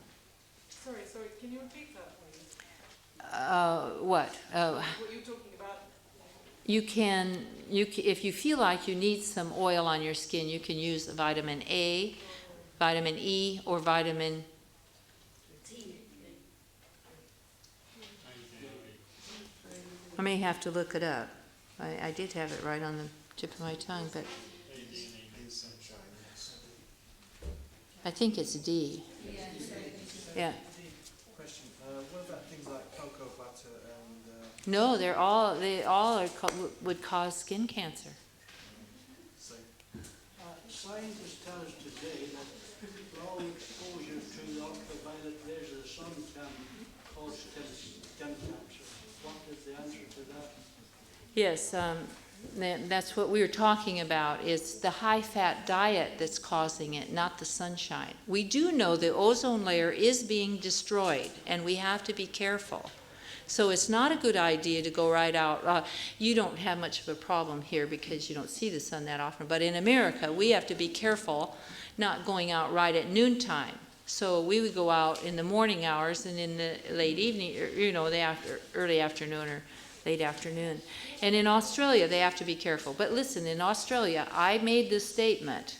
Sorry, can you repeat that, please? What? What you're talking about? You can, if you feel like you need some oil on your skin, you can use vitamin A, vitamin E, or vitamin I may have to look it up. I did have it right on the tip of my tongue, but I think it's D. Yeah. Question, what about things like cocoa butter and... No, they all would cause skin cancer. Scientists tell us today that long exposure to the ultraviolet rays of the sun can cause skin cancer. What is the answer to that? Yes, that's what we were talking about. It's the high-fat diet that's causing it, not the sunshine. We do know the ozone layer is being destroyed, and we have to be careful. So it's not a good idea to go right out. You don't have much of a problem here because you don't see the sun that often. But in America, we have to be careful not going out right at noontime. So we would go out in the morning hours and in the late evening, or, you know, the early afternoon or late afternoon. And in Australia, they have to be careful. But listen, in Australia, I made this statement,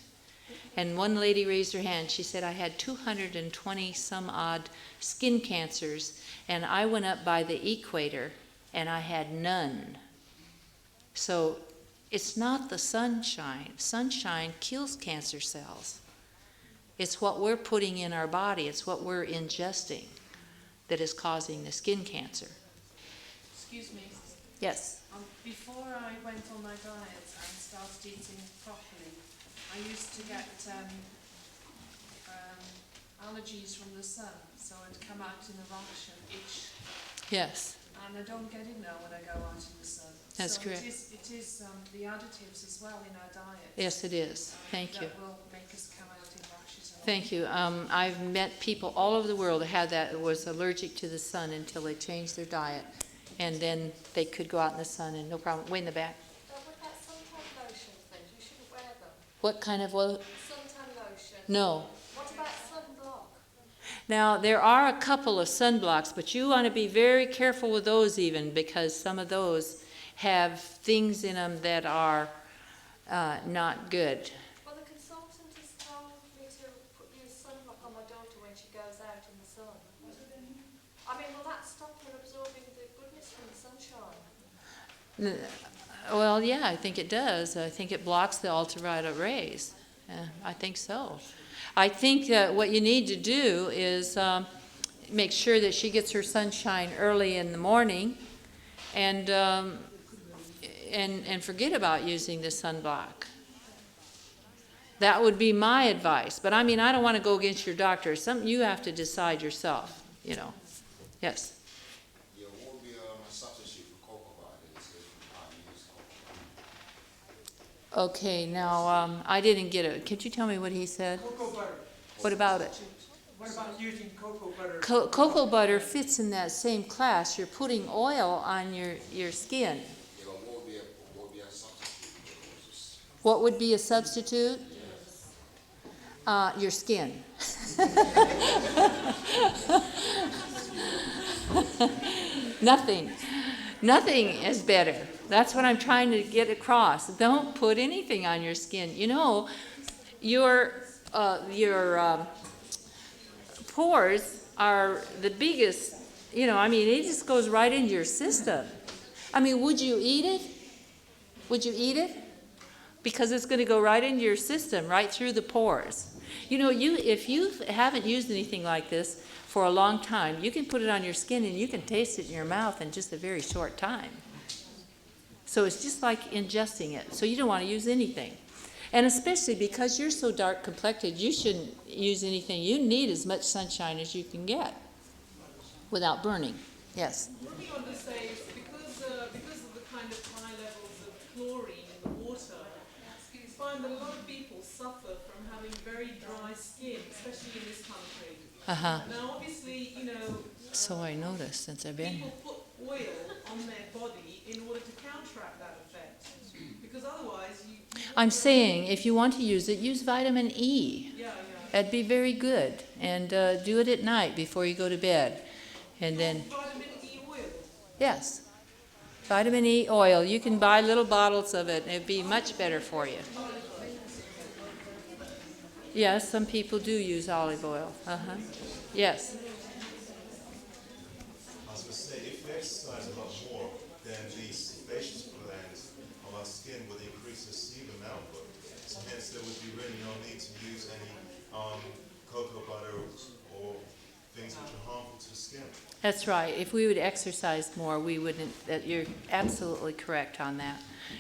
and one lady raised her hand. She said, I had 220 some odd skin cancers, and I went up by the equator, and I had none. So it's not the sunshine. Sunshine kills cancer cells. It's what we're putting in our body. It's what we're ingesting that is causing the skin cancer. Excuse me. Yes. Before I went on my diet and started eating properly, I used to get allergies from the sun, so it'd come out in a rash and itch. Yes. And I don't get it now when I go out in the sun. That's so correct. It is the additives as well in our diet. Yes, it is. Thank you. That will make us come out in rashes. Thank you. I've met people all over the world that had that, was allergic to the sun until they changed their diet. And then they could go out in the sun and no problem. Way in the back. What about suntan lotion things? You shouldn't wear them. What kind of, well, Suntan lotion. no. What about sunblock? Now, there are a couple of sunblocks, but you want to be very careful with those even, because some of those have things in them that are not good. Well, the consultant has told me to use sunblock on my daughter when she goes out in the sun. I mean, will that stop her absorbing the goodness from the sunshine? Well, yeah, I think it does. I think it blocks the ultraviolet rays. I think so. I think that what you need to do is make sure that she gets her sunshine early in the morning, and forget about using the sunblock. That would be my advice. But I mean, I don't want to go against your doctor. Something you have to decide yourself, you know. Yes. Yeah, what would be a substitute for cocoa butter if you can't use cocoa butter? Okay, now I didn't get it. Could you tell me what he said? Cocoa butter. What about it? What about using cocoa butter? Cocoa butter fits in that same class. You're putting oil on your skin. Yeah, but what would be a substitute? What would be a substitute? Your skin. Nothing. Nothing is better. That's what I'm trying to get across. Don't put anything on your skin. You know, your pores are the biggest, you know, I mean, it just goes right into your system. I mean, would you eat it? Would you eat it? Because it's going to go right into your system, right through the pores. You know, if you haven't used anything like this for a long time, you can put it on your skin and you can taste it in your mouth in just a very short time. So it's just like ingesting it. So you don't want to use anything. And especially because you're so dark complected, you shouldn't use anything. You need as much sunshine as you can get without burning. Yes? What we want to say is because of the kind of high levels of chlorine in the water, you find that a lot of people suffer from having very dry skin, especially in this country. Uh-huh. Now, obviously, you know, So I noticed since I've been here. people put oil on their body in order to counteract that effect. Because otherwise, I'm saying if you want to use it, use vitamin E. Yeah. That'd be very good. And do it at night before you go to bed. And then, Vitamin E oil. yes, vitamin E oil. You can buy little bottles of it, and it'd be much better for you. Yes, some people do use olive oil. Uh-huh. Yes. I was going to say, if we exercise a lot more, then the sebaceous glands of our skin would increase the sebum output. So hence there would be really no need to use any cocoa butter or things which are harmful to the skin. That's right. If we would exercise more, we wouldn't. You're absolutely correct on that.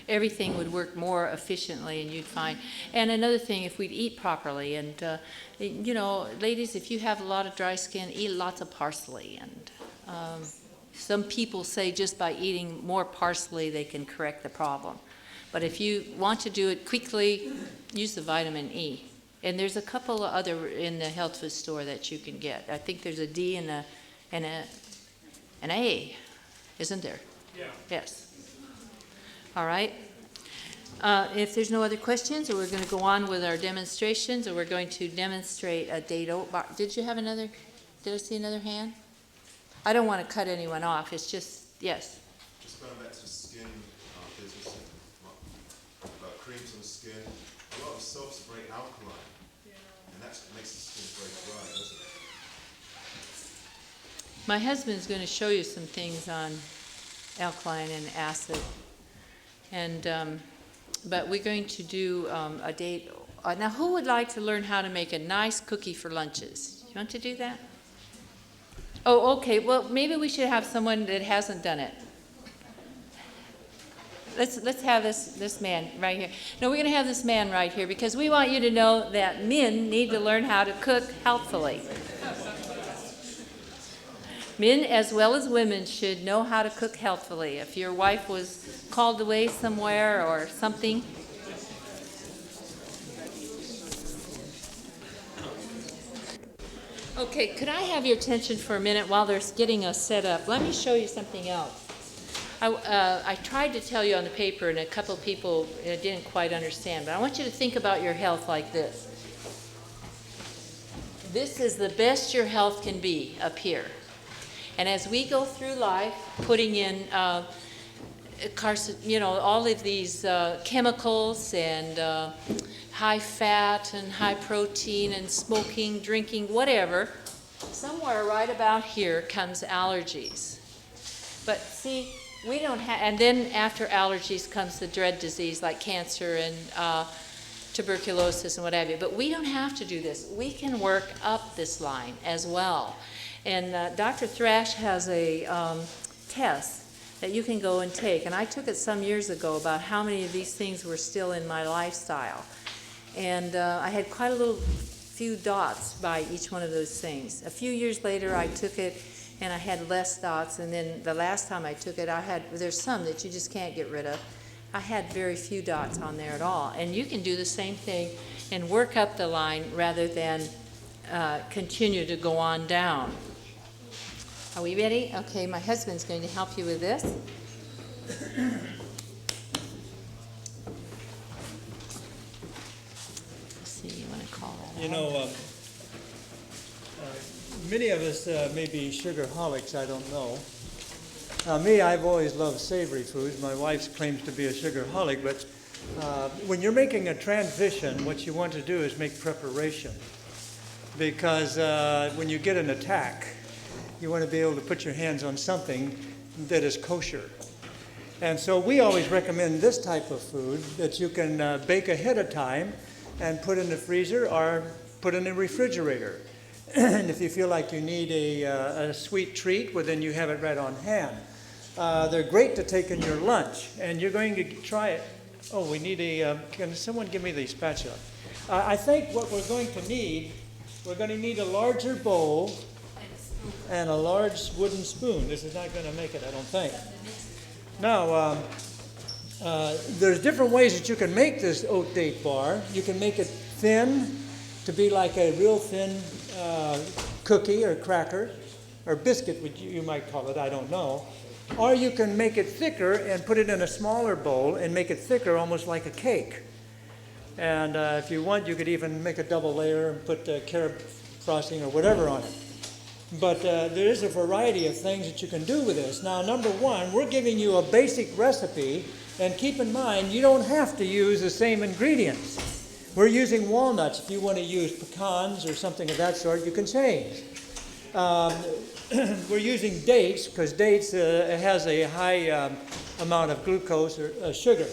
Everything would work more efficiently, and you'd find. And another thing, if we'd eat properly, and you know, ladies, if you have a lot of dry skin, eat lots of parsley. And some people say just by eating more parsley, they can correct the problem. But if you want to do it quickly, use the vitamin E. And there's a couple of other in the health food store that you can get. I think there's a D and an A, isn't there? Yeah. Yes. All right. If there's no other questions, we're going to go on with our demonstrations, or we're going to demonstrate a dado. Did you have another? Did I see another hand? I don't want to cut anyone off. It's just, yes. Just going back skin. A lot of soaps are very alkaline, and that makes the skin very dry, doesn't it? My husband's going to show you some things on alkaline and acid. And but we're going to do a date. Now, who would like to learn how to make a nice cookie for lunches? You want to do that? Oh, okay. Well, maybe we should have someone that hasn't done it. Let's have this man right here. No, we're going to have this man right here because we want you to know that men need to learn how to cook healthfully. Men as well as women should know how to cook healthfully. If your wife was called away somewhere or something. Okay, could I have your attention for a minute while they're getting us set up? Let me show you something else. I tried to tell you on the paper, and a couple of people didn't quite understand, but I want you to think about your health like this. This is the best your health can be up here. And as we go through life, putting in, all of these chemicals and high fat and high protein and smoking, drinking, whatever, somewhere right about here comes allergies. But see, we don't have, and then after allergies comes the dread disease like cancer and tuberculosis and what have you. But we don't have to do this. We can work up this line as well. And Dr. Thrash has a test that you can go and take. And I took it some years ago about how many of these things were still in my lifestyle. And I had quite a little few dots by each one of those things. A few years later, I took it and I had less dots. And then the last time I took it, there's some that you just can't get rid of. I had very few dots on there at all. And you can do the same thing and work up the line rather than continue to go on down. Are we ready? Okay, my husband's going to help you with this. Let's see, you want to call that? You know, many of us may be sugarholics, I don't know. Me, I've always loved savory foods. My wife claims to be a sugarholic, but when you're making a transition, what you want to do is make preparation. Because when you get an attack, you want to be able to put your hands on something that is kosher. And so we always recommend this type of food that you can bake ahead of time and put in the freezer or put in the refrigerator. And if you feel like you need a sweet treat, well, then you have it right on hand. They're great to take in your lunch, and you're going to try it. Oh, we need can someone give me the spatula? I think what we're going to need a larger bowl and a large wooden spoon. This is not going to make it, I don't think. Now, there's different ways that you can make this oat date bar. You can make it thin to be like a real thin cookie or cracker or biscuit, which you might call it, I don't know. Or you can make it thicker and put it in a smaller bowl and make it thicker, almost like a cake. And if you want, you could even make a double layer and put carob frosting or whatever on it. But there is a variety of things that you can do with this. Now, number one, we're giving you a basic recipe, and keep in mind, you don't have to use the same ingredients. We're using walnuts. If you want to use pecans or something of that sort, you can change. We're using dates, because dates has a high amount of glucose or sugar,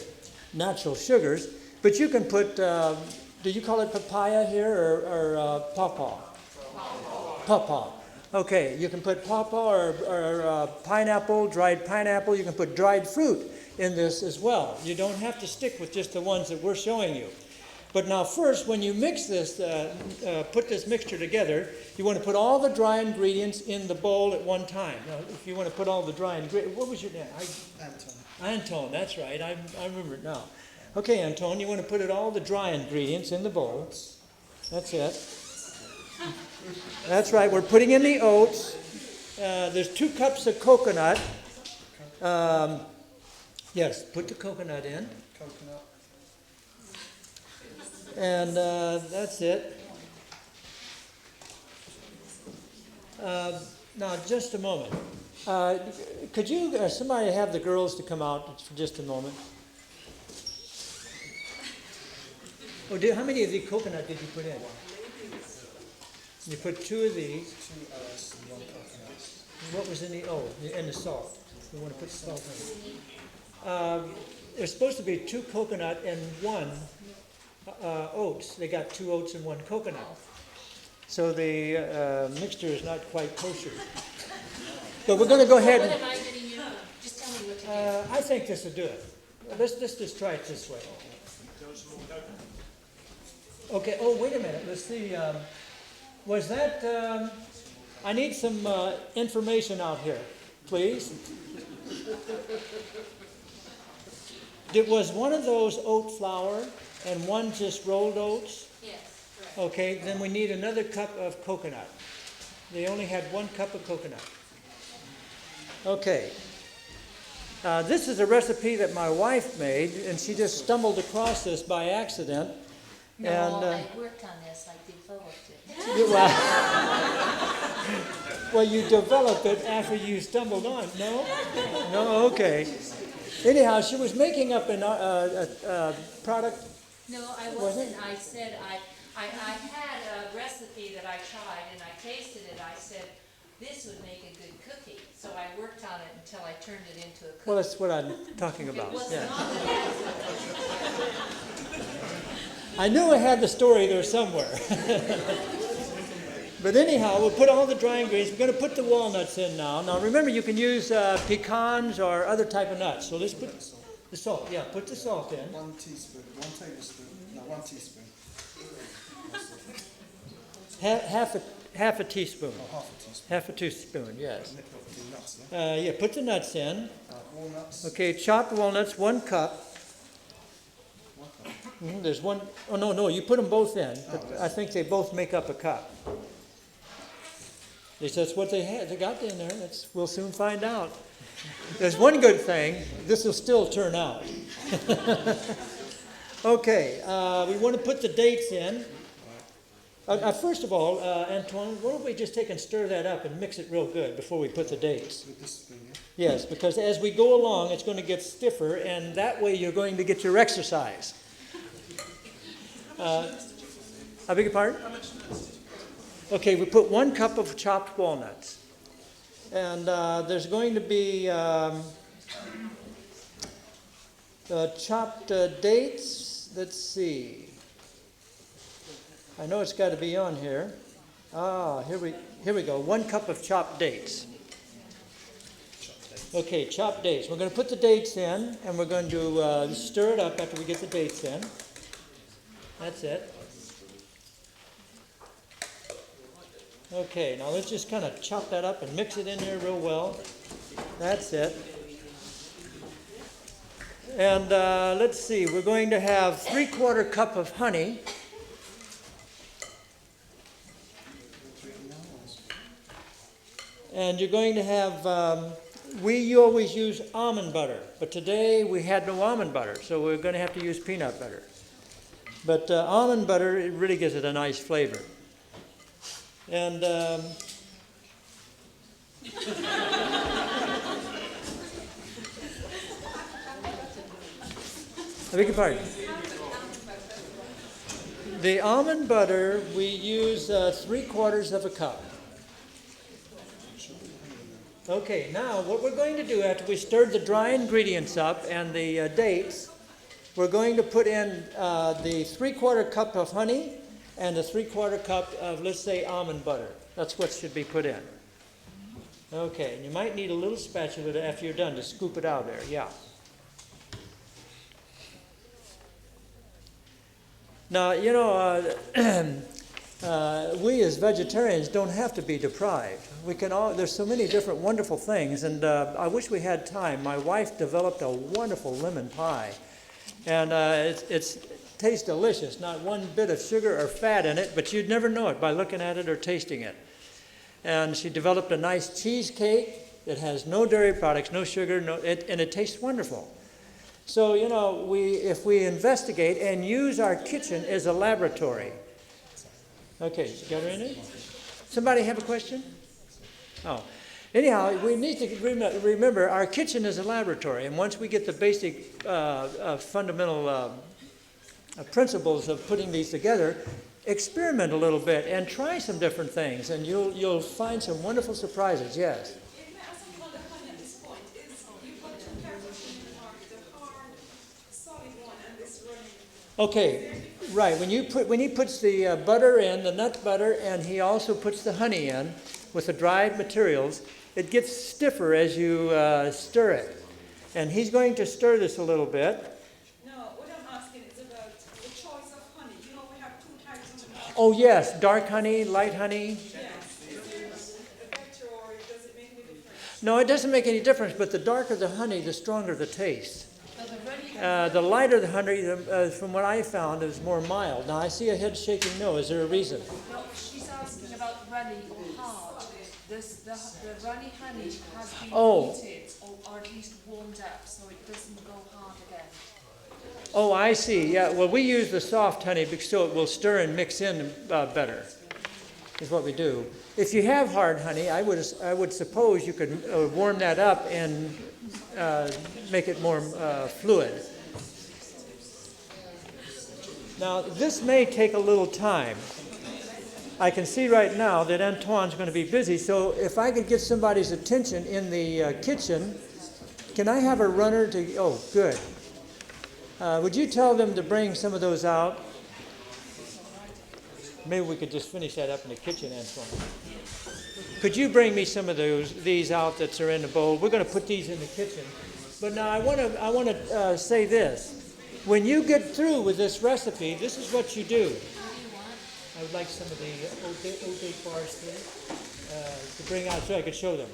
natural sugars. But you can put, do you call it papaya here or pawpaw? Pawpaw. Okay, you can put pawpaw or pineapple, dried pineapple. You can put dried fruit in this as well. You don't have to stick with just the ones that we're showing you. But now first, when you mix this, put this mixture together, you want to put all the dry ingredients in the bowl at one time. Now, if you want to put all the dry ingredients, what was your name? Anton. Anton, that's right. I remember it now. Okay, Anton, you want to put all the dry ingredients in the bowl. That's it. That's right. We're putting in the oats. There's 2 cups of coconut. Yes, put the coconut in. Coconut. And that's it. Now, just a moment. Could you, somebody have the girls to come out for just a moment? Oh, how many of the coconut did you put in? You put 2 of these. 2 ice and 1 coconut. What was in and the salt. You want to put salt in. There's supposed to be 2 coconut and 1 oats. They got 2 oats and 1 coconut. So the mixture is not quite kosher. But we're going to go ahead and... What am I getting you? Just tell me what to do. I think this will do it. Let's just try it this way. Okay, oh, wait a minute. Let's see. Was that... I need some information out here, please. Was one of those oat flour and one just rolled oats? Yes, correct. Okay, then we need another cup of coconut. They only had 1 cup of coconut. Okay. This is a recipe that my wife made, and she just stumbled across this by accident. No, And, I worked on this. I developed it. Well, you developed it after you stumbled on. No? No, okay. Anyhow, she was making up a product. No, I wasn't. I said I had a recipe that I tried, and I tasted it. I said, this would make a good cookie. So I worked on it until I turned it into a cookie. Well, that's what I'm talking It about. was Yeah. not an accident. I knew I had the story there somewhere. But anyhow, we'll put all the dry ingredients. We're going to put the walnuts in now. Now remember, you can use pecans or other type of nuts. So let's put the salt. Yeah, put the salt in. 1 teaspoon, 1 tablespoon, no, 1 teaspoon. Half a teaspoon. Oh, half a teaspoon. Half a teaspoon, yes. Nip of the nuts, yeah? Yeah, put the nuts in. Walnuts. Okay, chopped walnuts, 1 cup. 1 cup. There's one. Oh, no, you put them both in. But I think they both make up a cup. That's what they had. They got in there. We'll soon find out. There's one good thing. This will still turn out. Okay, we want to put the dates in. First of all, Antoine, why don't we just take and stir that up and mix it real good before we put the dates? With this spoon, yeah? Yes, because as we go along, it's going to get stiffer, and that way you're going to get your exercise. I beg your pardon? How much nuts? Okay, we put 1 cup of chopped walnuts. And there's going to be chopped dates. Let's see. I know it's got to be on here. Here we go. 1 cup of chopped dates. Okay, chopped dates. We're going to put the dates in, and we're going to stir it up after we get the dates in. That's it. Okay, now let's just kind of chop that up and mix it in there real well. That's it. And let's see, we're going to have 3/4 cup of honey. And you're going to have, you always use almond butter, but today we had no almond butter, so we're going to have to use peanut butter. But almond butter, it really gives it a nice flavor. And I beg your pardon. The almond butter, we use 3/4 of a cup. Okay, now what we're going to do after we stirred the dry ingredients up and the dates, we're going to put in the 3/4 cup of honey and the 3/4 cup of, let's say, almond butter. That's what should be put in. Okay, and you might need a little spatula after you're done to scoop it out there. Yeah. Now, you know, we as vegetarians don't have to be deprived. We can all, there's so many different wonderful things, and I wish we had time. My wife developed a wonderful lemon pie, and it tastes delicious. Not one bit of sugar or fat in it, but you'd never know it by looking at it or tasting it. And she developed a nice cheesecake that has no dairy products, no sugar, and it tastes wonderful. So, you know, if we investigate and use our kitchen as a laboratory. Okay, got her in it? Somebody have a question? Oh. Anyhow, we need to remember our kitchen is a laboratory, and once we get the basic fundamental principles of putting these together, experiment a little bit and try some different things, and you'll find some wonderful surprises. Yes. Okay, right. When he puts the butter in, the nut butter, and he also puts the honey in with the dried materials, it gets stiffer as you stir it. And he's going to stir this a little bit. No, what I'm asking is about the choice of honey. You know, we have two types of honey. Oh yes, dark honey, light honey. Yes. Is there a better, or does it make any difference? No, it doesn't make any difference, but the darker the honey, the stronger the taste. So the runny The lighter the honey, from what I found, is more mild. Now I see a head shaking no. Is there a reason? No, she's asking about runny or hard. The runny honey has been heated or at least warmed up, so it doesn't go hard again. Oh, I see. Yeah. Well, we use the soft honey because so it will stir and mix in better. Is what we do. If you have hard honey, I would suppose you could warm that up and make it more fluid. Now, this may take a little time. I can see right now that Antoine's going to be busy, so if I could get somebody's attention in the kitchen, can I have a runner to... Oh, good. Would you tell them to bring some of those out? Maybe we could just finish that up in the kitchen, Antoine. Could you bring me some of these out that are in the bowl? We're going to put these in the kitchen. But now I want to say this. When you get through with this recipe, this is what you do. I would like some of the oat bars here to bring out so I could show them.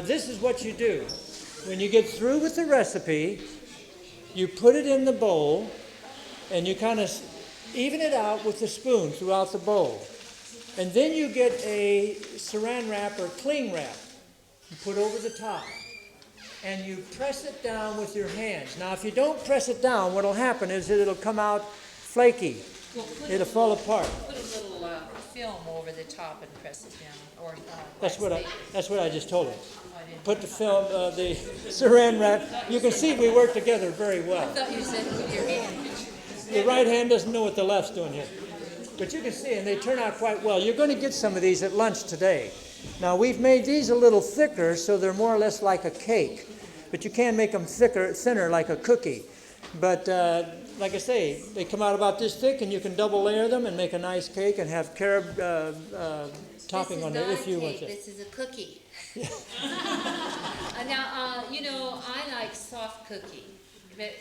This is what you do. When you get through with the recipe, you put it in the bowl and you kind of even it out with the spoon throughout the bowl. And then you get a saran wrap or cling wrap and put over the top. And you press it down with your hands. Now, if you don't press it down, what will happen is that it'll come out flaky. It'll fall apart. Put a little film over the top and press it down. Or That's what I just told him. Put the film, the saran wrap. You can see we work together very well. I thought you said with your hand. The right hand doesn't know what the left's doing here. But you can see, and they turn out quite well. You're going to get some of these at lunch today. Now, we've made these a little thicker, so they're more or less like a cake. But you can make them thinner like a cookie. But like I say, they come out about this thick, and you can double layer them and make a nice cake and have carob topping on it if you want it. This is a cookie. Now, I like soft cookie. But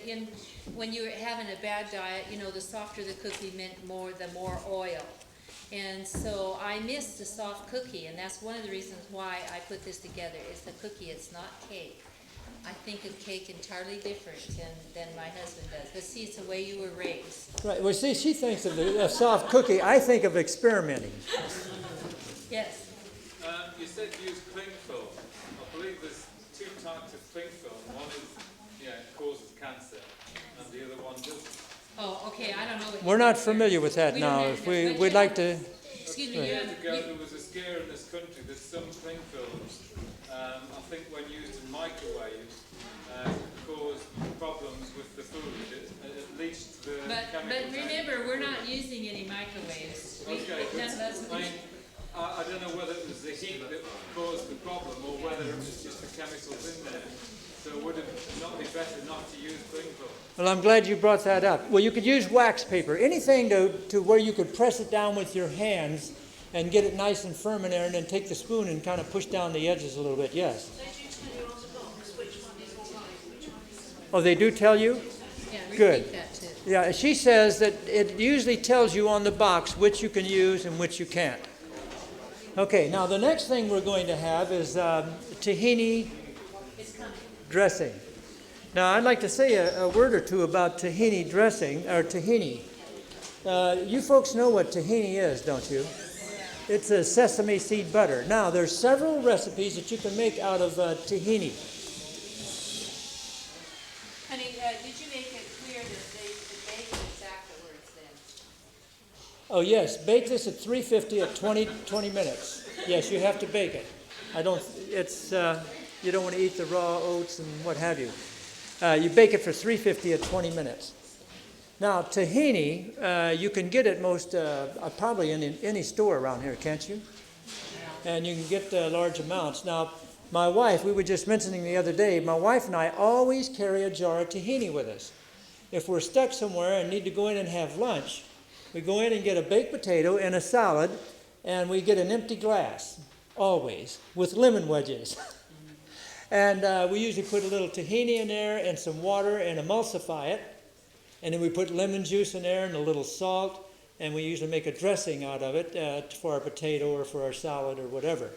when you're having a bad diet, the softer the cookie meant the more oil. And so I miss the soft cookie, and that's one of the reasons why I put this together. It's a cookie, it's not cake. I think of cake entirely different than my husband does. But see, it's the way you were raised. Right. Well, see, she thinks of a soft cookie. I think of experimenting. Yes. You said use cling film. I believe there's two types of cling film. One is, causes cancer, and the other one doesn't. Oh, okay. I don't know. We're not familiar with that now. If we'd like to. Excuse me. Years ago, there was a scare in this country that some cling films, I think when used in microwaves, caused problems with the food. It leached the chemicals. But remember, we're not using any microwaves. I don't know whether it was the heat that caused the problem or whether it was just the chemicals in there. So would it not be better not to use cling film? Well, I'm glad you brought that up. Well, you could use wax paper. Anything to where you could press it down with your hands and get it nice and firm in there, and then take the spoon and kind of push down the edges a little bit. Yes. They do tell you on the box which one is all right, which one is Oh, they do tell you? Yeah, repeat Good. that too. Yeah, she says that it usually tells you on the box which you can use and which you can't. Okay, now the next thing we're going to have is tahini dressing. Now, I'd like to say a word or two about tahini dressing, or tahini. You folks know what tahini is, don't you? It's a sesame seed butter. Now, there's several recipes that you can make out of tahini. Honey, did you make it clear that they bake this afterwards then? Oh, yes. Bake this at 350 at 20 minutes. Yes, you have to bake it. You don't want to eat the raw oats and what have you. You bake it for 350 at 20 minutes. Now, tahini, you can get it most, probably in any store around here, can't you? And you can get large amounts. Now, my wife, we were just mentioning the other day, my wife and I always carry a jar of tahini with us. If we're stuck somewhere and need to go in and have lunch, we go in and get a baked potato and a salad, and we get an empty glass, always, with lemon wedges. And we usually put a little tahini in there and some water and emulsify it. And then we put lemon juice in there and a little salt, and we usually make a dressing out of it for our potato or for our salad or whatever.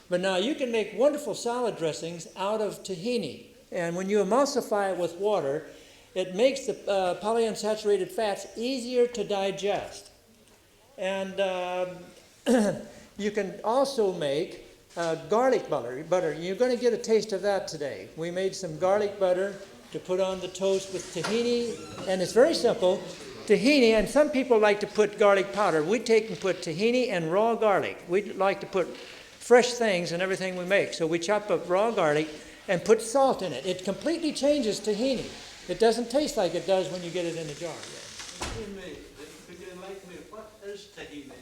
But now you can make wonderful salad dressings out of tahini. And when you emulsify it with water, it makes the polyunsaturated fats easier to digest. And you can also make garlic butter. You're going to get a taste of that today. We made some garlic butter to put on the toast with tahini, and it's very simple. Tahini, and some people like to put garlic powder. We take and put tahini and raw garlic. We like to put fresh things in everything we make. So we chop up raw garlic and put salt in it. It completely changes tahini. It doesn't taste like it does when you get it in a jar. What is tahini?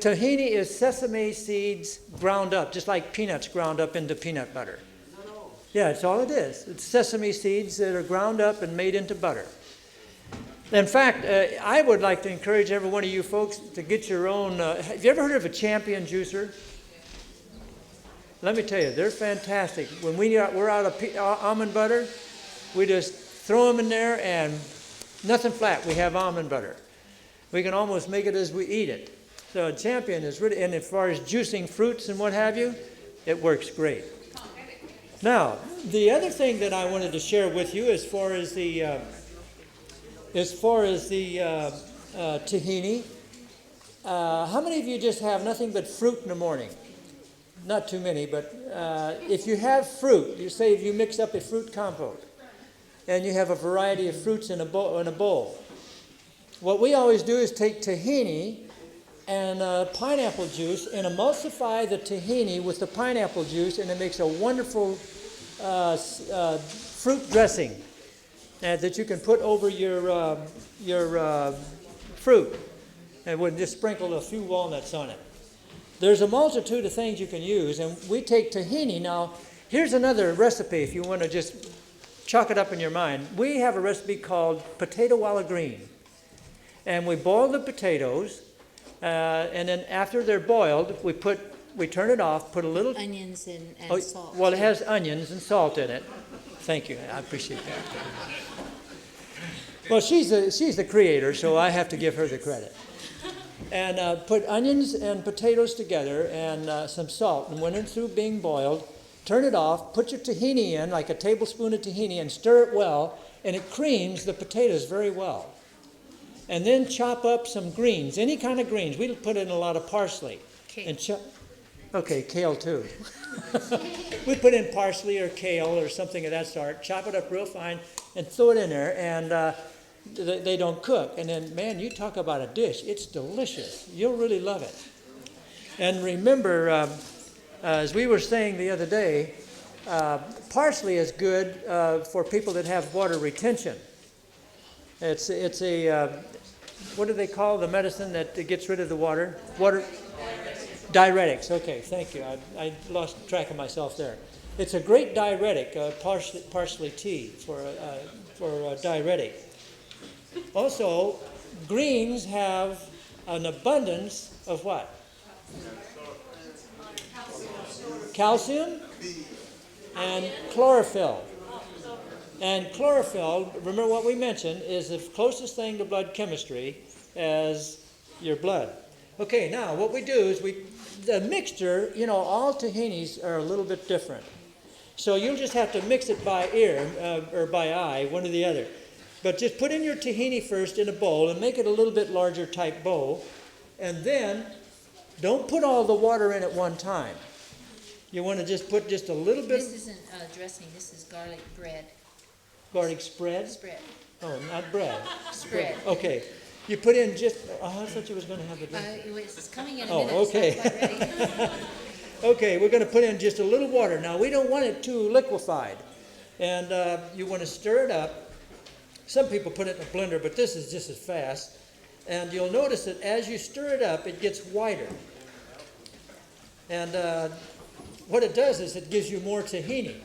Tahini is sesame seeds ground up, just like peanuts ground up into peanut butter. Yeah, it's all it is. It's sesame seeds that are ground up and made into butter. In fact, I would like to encourage every one of you folks to get your own. Have you ever heard of a Champion juicer? Let me tell you, they're fantastic. When we're out of almond butter, we just throw them in there and nothing flat. We have almond butter. We can almost make it as we eat it. So Champion is really, and as far as juicing fruits and what have you, it works great. Now, the other thing that I wanted to share with you as far as the tahini, how many of you just have nothing but fruit in the morning? Not too many, but if you have fruit, you say if you mix up a fruit compote and you have a variety of fruits in a bowl, what we always do is take tahini and pineapple juice and emulsify the tahini with the pineapple juice, and it makes a wonderful fruit dressing that you can put over your fruit, and we'll just sprinkle a few walnuts on it. There's a multitude of things you can use, and we take tahini. Now, here's another recipe if you want to just chalk it up in your mind. We have a recipe called potato a la green, and we boil the potatoes, and then after they're boiled, we turn it off, put a little onions and salt. Well, it has onions and salt in it. Thank you. I appreciate that. Well, she's the creator, so I have to give her the credit. And put onions and potatoes together and some salt. And when it's through being boiled, turn it off, put your tahini in, like a tablespoon of tahini, and stir it well, and it creams the potatoes very well. And then chop up some greens, any kind of greens. We put in a lot of parsley. Kale. Okay, kale too. We put in parsley or kale or something of that sort, chop it up real fine, and throw it in there, and they don't cook. And then, man, you talk about a dish. It's delicious. You'll really love it. And remember, as we were saying the other day, parsley is good for people that have water retention. It's a, what do they call the medicine that gets rid of the water? Diuretics. Okay, thank you. I lost track of myself there. It's a great diuretic, parsley tea for a diuretic. Also, greens have an abundance of what? Calcium and chlorophyll. And chlorophyll, remember what we mentioned, is the closest thing to blood chemistry as your blood. Okay, now what we do is the mixture, all tahinis are a little bit different. So you'll just have to mix it by ear or by eye, one or the other. But just put in your tahini first in a bowl and make it a little bit larger type bowl. And then don't put all the water in at one time. You want to just put just a little bit. This isn't dressing, this is garlic bread. Garlic spread? Spread. Oh, not bread. Spread. Okay. You put in just, I thought you was going to have the drink. It's coming in a minute. Oh, okay. It's not quite ready. Okay, we're going to put in just a little water. Now, we don't want it too liquefied. And you want to stir it up. Some people put it in a blender, but this is just as fast. And you'll notice that as you stir it up, it gets whiter. And what it does is it gives you more tahini.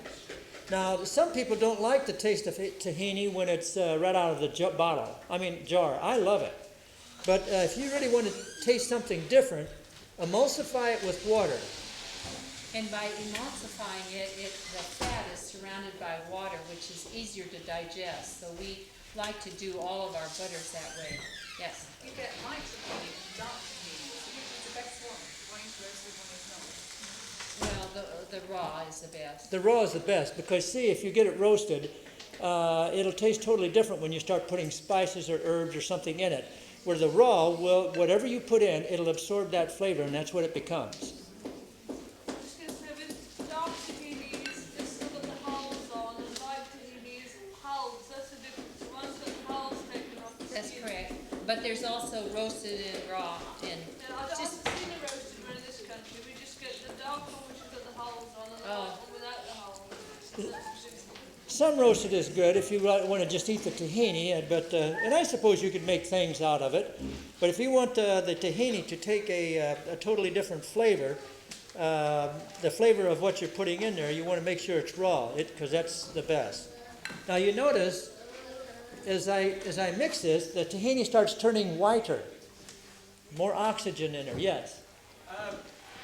Now, some people don't like the taste of tahini when it's right out of the jar. I love it. But if you really want to taste something different, emulsify it with water. And by emulsifying it, the fat is surrounded by water, which is easier to digest. So we like to do all of our butters that way. Yes? You get light tahini and dark tahini. Which is the best one? One is roasted, one is not. Well, the raw is the best. The raw is the best because, see, if you get it roasted, it'll taste totally different when you start putting spices or herbs or something in it. Where the raw, will, whatever you put in, it'll absorb that flavor, and that's what it becomes. With dark tahini, it's still got the hulls on, and light tahini is hulls. That's the difference. The ones with hulls taken off the That's skin. correct. But there's also roasted and raw. And Yeah, I haven't seen a roasted one in this country. We just get the dark one, which has got the hulls on, and the light one without the hulls. Some roasted is good if you want to just eat the tahini, and I suppose you could make things out of it. But if you want the tahini to take a totally different flavor, the flavor of what you're putting in there, you want to make sure it's raw, because that's the best. Now you notice, as I mix this, the tahini starts turning whiter. More oxygen in there, yes.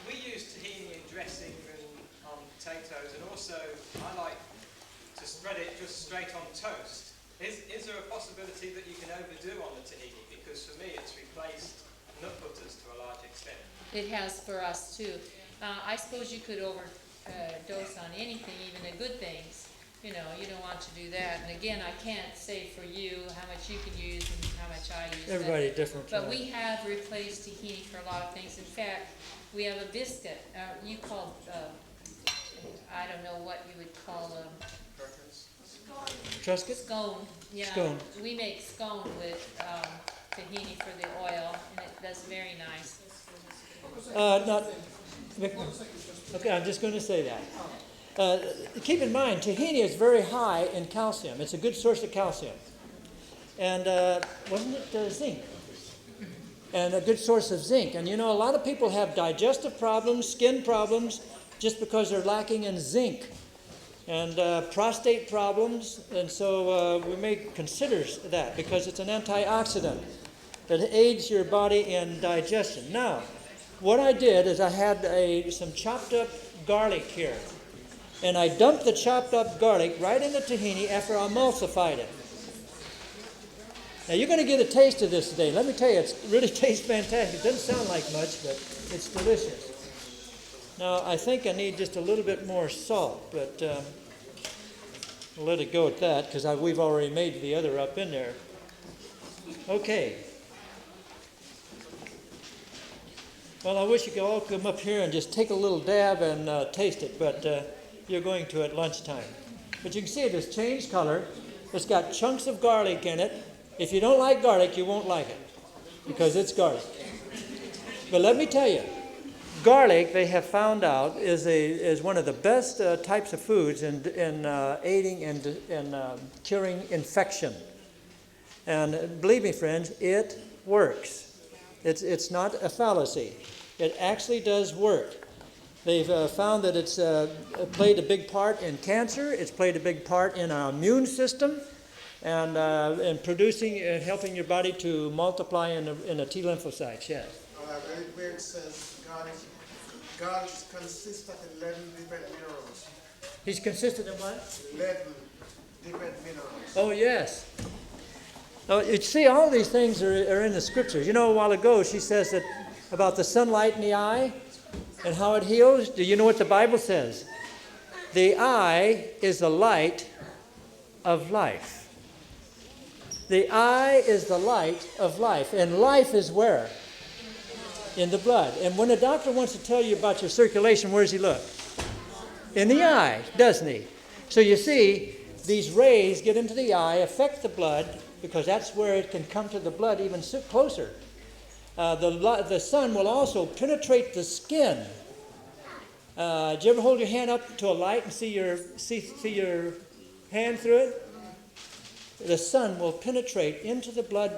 We use tahini in dressing and on potatoes, and also I like to spread it just straight on toast. Is there a possibility that you can overdo on the tahini? Because for me it's replaced nut butters to a large extent. it has for us too. I suppose you could overdose on anything, even the good things. You know, you don't want to do that. And again, I can't say for you how much you can use and how much I use. Everybody different. But we have replaced tahini for a lot of things. In fact, we have a biscuit. You call, I don't know what you would call Trusket? scone. Yeah, Scone. we make scone with tahini for the oil, and it does very nice. Okay, I'm just going to say that. Keep in mind, tahini is very high in calcium. It's a good source of calcium. And wasn't it zinc? And a good source of zinc. And you know, a lot of people have digestive problems, skin problems, just because they're lacking in zinc. And prostate problems. And so we may consider that because it's an antioxidant that aids your body in digestion. Now, what I did is I had some chopped up garlic here. And I dumped the chopped up garlic right in the tahini after I emulsified it. Now you're going to get a taste of this today. Let me tell you, it really tastes fantastic. It doesn't sound like much, but it's delicious. Now I think I need just a little bit more salt, but we'll let it go at that because we've already made the other up in there. Okay. Well, I wish you could all come up here and just take a little dab and taste it, but you're going to at lunchtime. But you can see it has changed color. It's got chunks of garlic in it. If you don't like garlic, you won't like it because it's garlic. But let me tell you, garlic, they have found out, is one of the best types of foods in aiding and curing infection. And believe me, friends, it works. It's not a fallacy. It actually does work. They've found that it's played a big part in cancer. It's played a big part in our immune system and in producing and helping your body to multiply in the T lymphocytes, yes. Where it says garlic consists of 11 different minerals. He's consistent in what? 11 different minerals. Oh, yes. Now, you see, all these things are in the scriptures. You know, a while ago, she says that about the sunlight in the eye and how it heals. Do you know what the Bible says? The eye is the light of life. The eye is the light of life. And life is where? In the blood. And when a doctor wants to tell you about your circulation, where does he look? In the eye, doesn't he? So you see, these rays get into the eye, affect the blood, because that's where it can come to the blood even closer. The sun will also penetrate the skin. Did you ever hold your hand up to a light and see your hand through it? the sun will penetrate into the blood.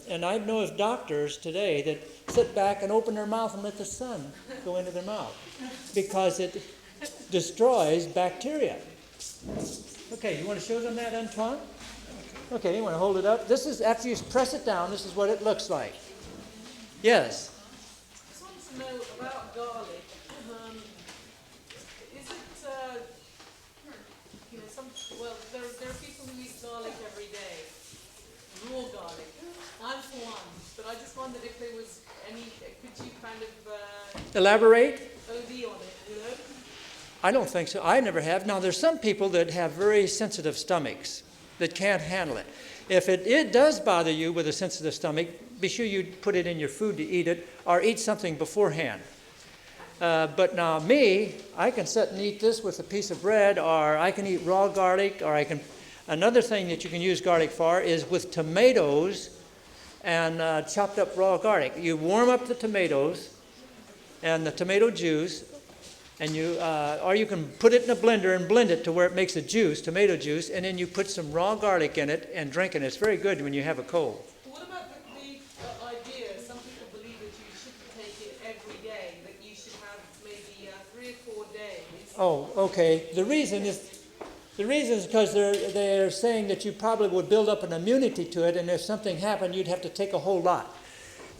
And I know of doctors today that sit back and open their mouth and let the sun go into their mouth because it destroys bacteria. Okay, you want to show them that, Antoine? Okay, you want to hold it up? This is, after you press it down, this is what it looks like. Yes? I just wanted to know about garlic. Is it, well, there are people who eat garlic every day, raw garlic. I'm for one, but I just wondered if there was any, could you kind of Elaborate? OD on it, you know? I don't think so. I never have. Now, there's some people that have very sensitive stomachs that can't handle it. If it does bother you with a sensitive stomach, be sure you put it in your food to eat it or eat something beforehand. But now me, I can sit and eat this with a piece of bread, or I can eat raw garlic, or I can... Another thing that you can use garlic for is with tomatoes and chopped up raw garlic. You warm up the tomatoes and the tomato juice, and or you can put it in a blender and blend it to where it makes a juice, tomato juice, and then you put some raw garlic in it and drink it. It's very good when you have a cold. What about the idea, some people believe that you shouldn't take it every day, that you should have maybe 3 or 4 days? Oh, okay. The reason is because they're saying that you probably would build up an immunity to it, and if something happened, you'd have to take a whole lot.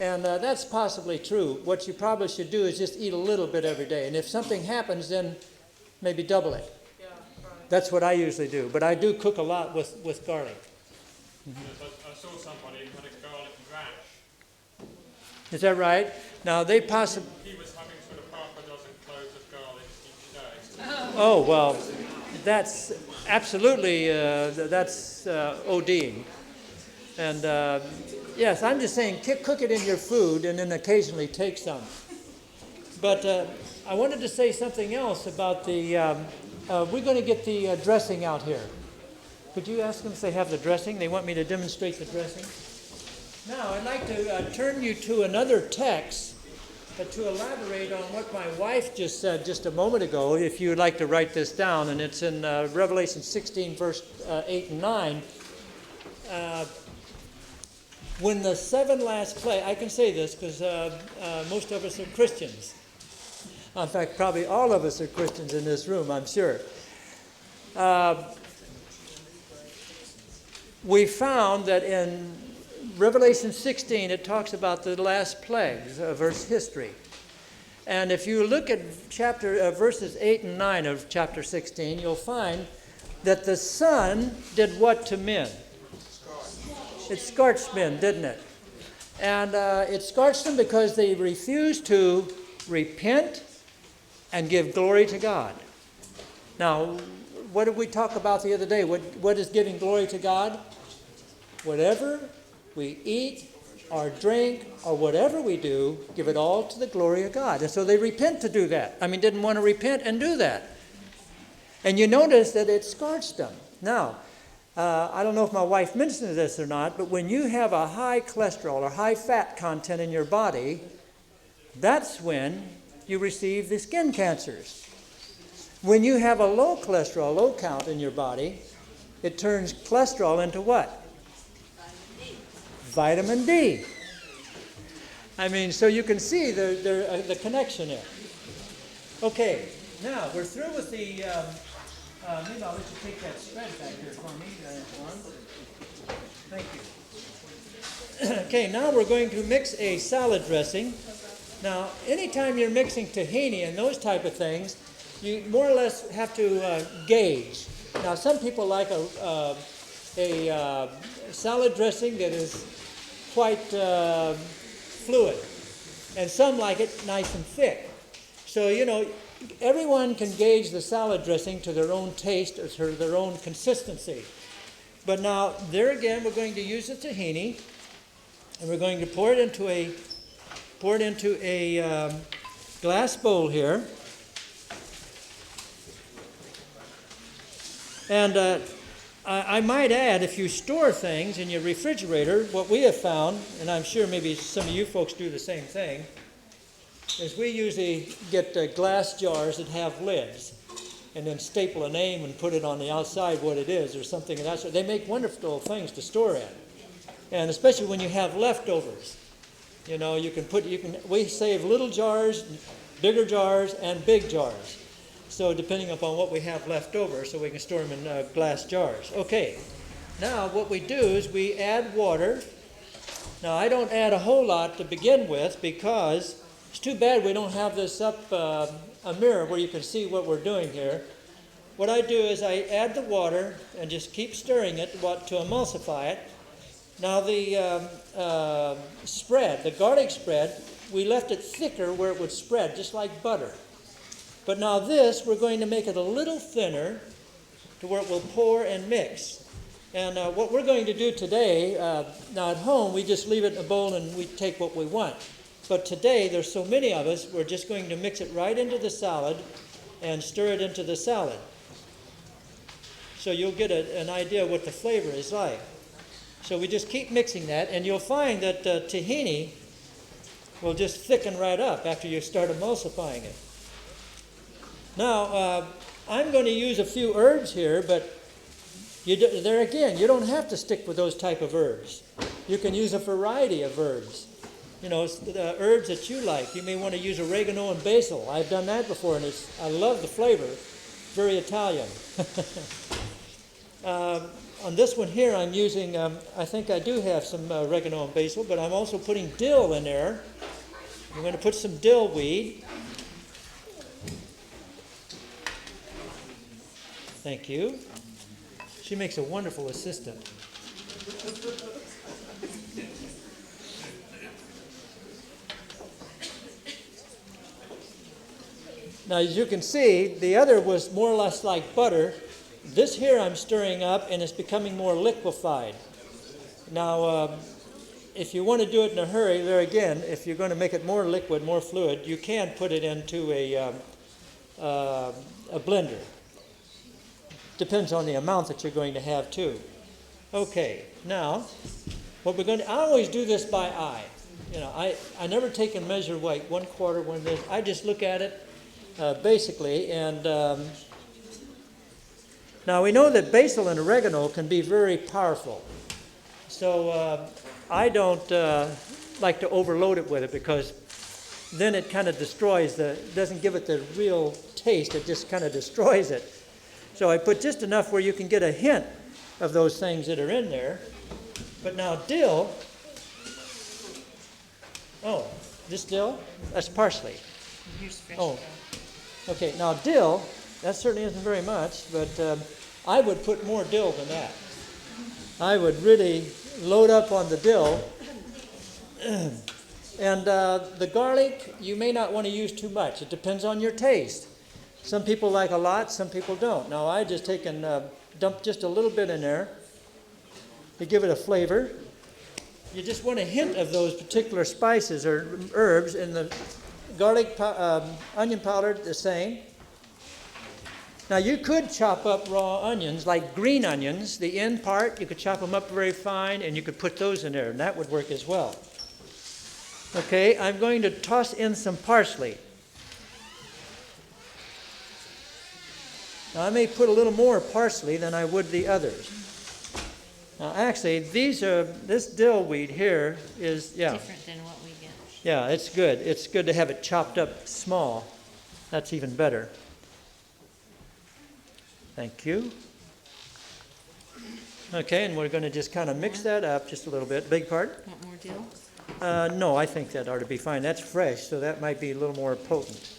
And that's possibly true. What you probably should do is just eat a little bit every day. And if something happens, then maybe double it. Yeah, right. That's what I usually do. But I do cook a lot with garlic. Yes, I saw somebody who had a garlic rash. Is that right? Now, they possibly... He was having sort of half a dozen cloves of garlic each day. Oh, well, that's absolutely, that's ODing. And yes, I'm just saying cook it in your food and then occasionally take some. But I wanted to say something else about the, we're going to get the dressing out here. Could you ask them if they have the dressing? They want me to demonstrate the dressing. Now, I'd like to turn you to another text to elaborate on what my wife just said just a moment ago, if you would like to write this down, and it's in Revelation 16, verse 8 and 9. When the 7 last plagues, I can say this because most of us are Christians. In fact, probably all of us are Christians in this room, I'm sure. We found that in Revelation 16, it talks about the last plagues of Earth's history. And if you look at verses 8 and 9 of chapter 16, you'll find that the sun did what to men? It scorched men, didn't it? And it scorched them because they refused to repent and give glory to God. Now, what did we talk about the other day? What is giving glory to God? Whatever we eat or drink or whatever we do, give it all to the glory of God. And so they repent to do that. Didn't want to repent and do that. And you notice that it scorched them. Now, I don't know if my wife mentioned this or not, but when you have a high cholesterol or high fat content in your body, that's when you receive the skin cancers. When you have a low cholesterol, low count in your body, it turns cholesterol into what? Vitamin D. So you can see the connection there. Okay, now we're through with the... maybe I'll let you take that spread back here for me, Antoine. Thank you. Okay, now we're going to mix a salad dressing. Now, anytime you're mixing tahini and those type of things, you more or less have to gauge. Now, some people like a salad dressing that is quite fluid, and some like it nice and thick. So, everyone can gauge the salad dressing to their own taste or to their own consistency. But now, there again, we're going to use the tahini, and we're going to pour it into a glass bowl here. And I might add, if you store things in your refrigerator, what we have found, and I'm sure maybe some of you folks do the same thing, is we usually get glass jars that have lids. and then staple a name and put it on the outside what it is or something of that sort. They make wonderful things to store in. And especially when you have leftovers. You know, we save little jars, bigger jars, and big jars. So depending upon what we have left over, so we can store them in glass jars. Okay, now what we do is we add water. Now I don't add a whole lot to begin with because it's too bad we don't have this up, a mirror where you can see what we're doing here. What I do is I add the water and just keep stirring it to emulsify it. Now the spread, the garlic spread, we left it thicker where it would spread, just like butter. But now this, we're going to make it a little thinner to where it will pour and mix. And what we're going to do today, now at home, we just leave it in a bowl and we take what we want. But today, there's so many of us, we're just going to mix it right into the salad and stir it into the salad. So you'll get an idea what the flavor is like. So we just keep mixing that, and you'll find that tahini will just thicken right up after you start emulsifying it. Now, I'm going to use a few herbs here, but there again, you don't have to stick with those type of herbs. You can use a variety of herbs. You know, the herbs that you like. You may want to use oregano and basil. I've done that before, and I love the flavor. Very Italian. On this one here, I'm using, I think I do have some oregano and basil, but I'm also putting dill in there. I'm going to put some dill weed. Thank you. She makes a wonderful assistant. Now, as you can see, the other was more or less like butter. This here I'm stirring up, and it's becoming more liquefied. Now, if you want to do it in a hurry, there again, if you're going to make it more liquid, more fluid, you can put it into a blender. Depends on the amount that you're going to have too. Okay, now, what we're going to, I always do this by eye. You know, I never take and measure like 1/4, one this. I just look at it basically, and now we know that basil and oregano can be very powerful. So I don't like to overload it with it because then it kind of destroys doesn't give it the real taste. It just kind of destroys it. So I put just enough where you can get a hint of those things that are in there. But now dill, oh, this dill? That's parsley. Here's fresh dill. Okay, now dill, that certainly isn't very much, but I would put more dill than that. I would really load up on the dill. And the garlic, you may not want to use too much. It depends on your taste. Some people like a lot, some people don't. Now I just take and dump just a little bit in there to give it a flavor. You just want a hint of those particular spices or herbs, and the garlic, onion powder, the same. Now you could chop up raw onions, like green onions, the end part, you could chop them up very fine, and you could put those in there, and that would work as well. Okay, I'm going to toss in some parsley. Now I may put a little more parsley than I would the others. Now actually, this dill weed here is, different than what we get. Yeah, it's good. It's good to have it chopped up small. That's even better. Thank you. Okay, and we're going to just kind of mix that up just a little bit. Big part? Want more dill? No, I think that ought to be fine. That's fresh, so that might be a little more potent.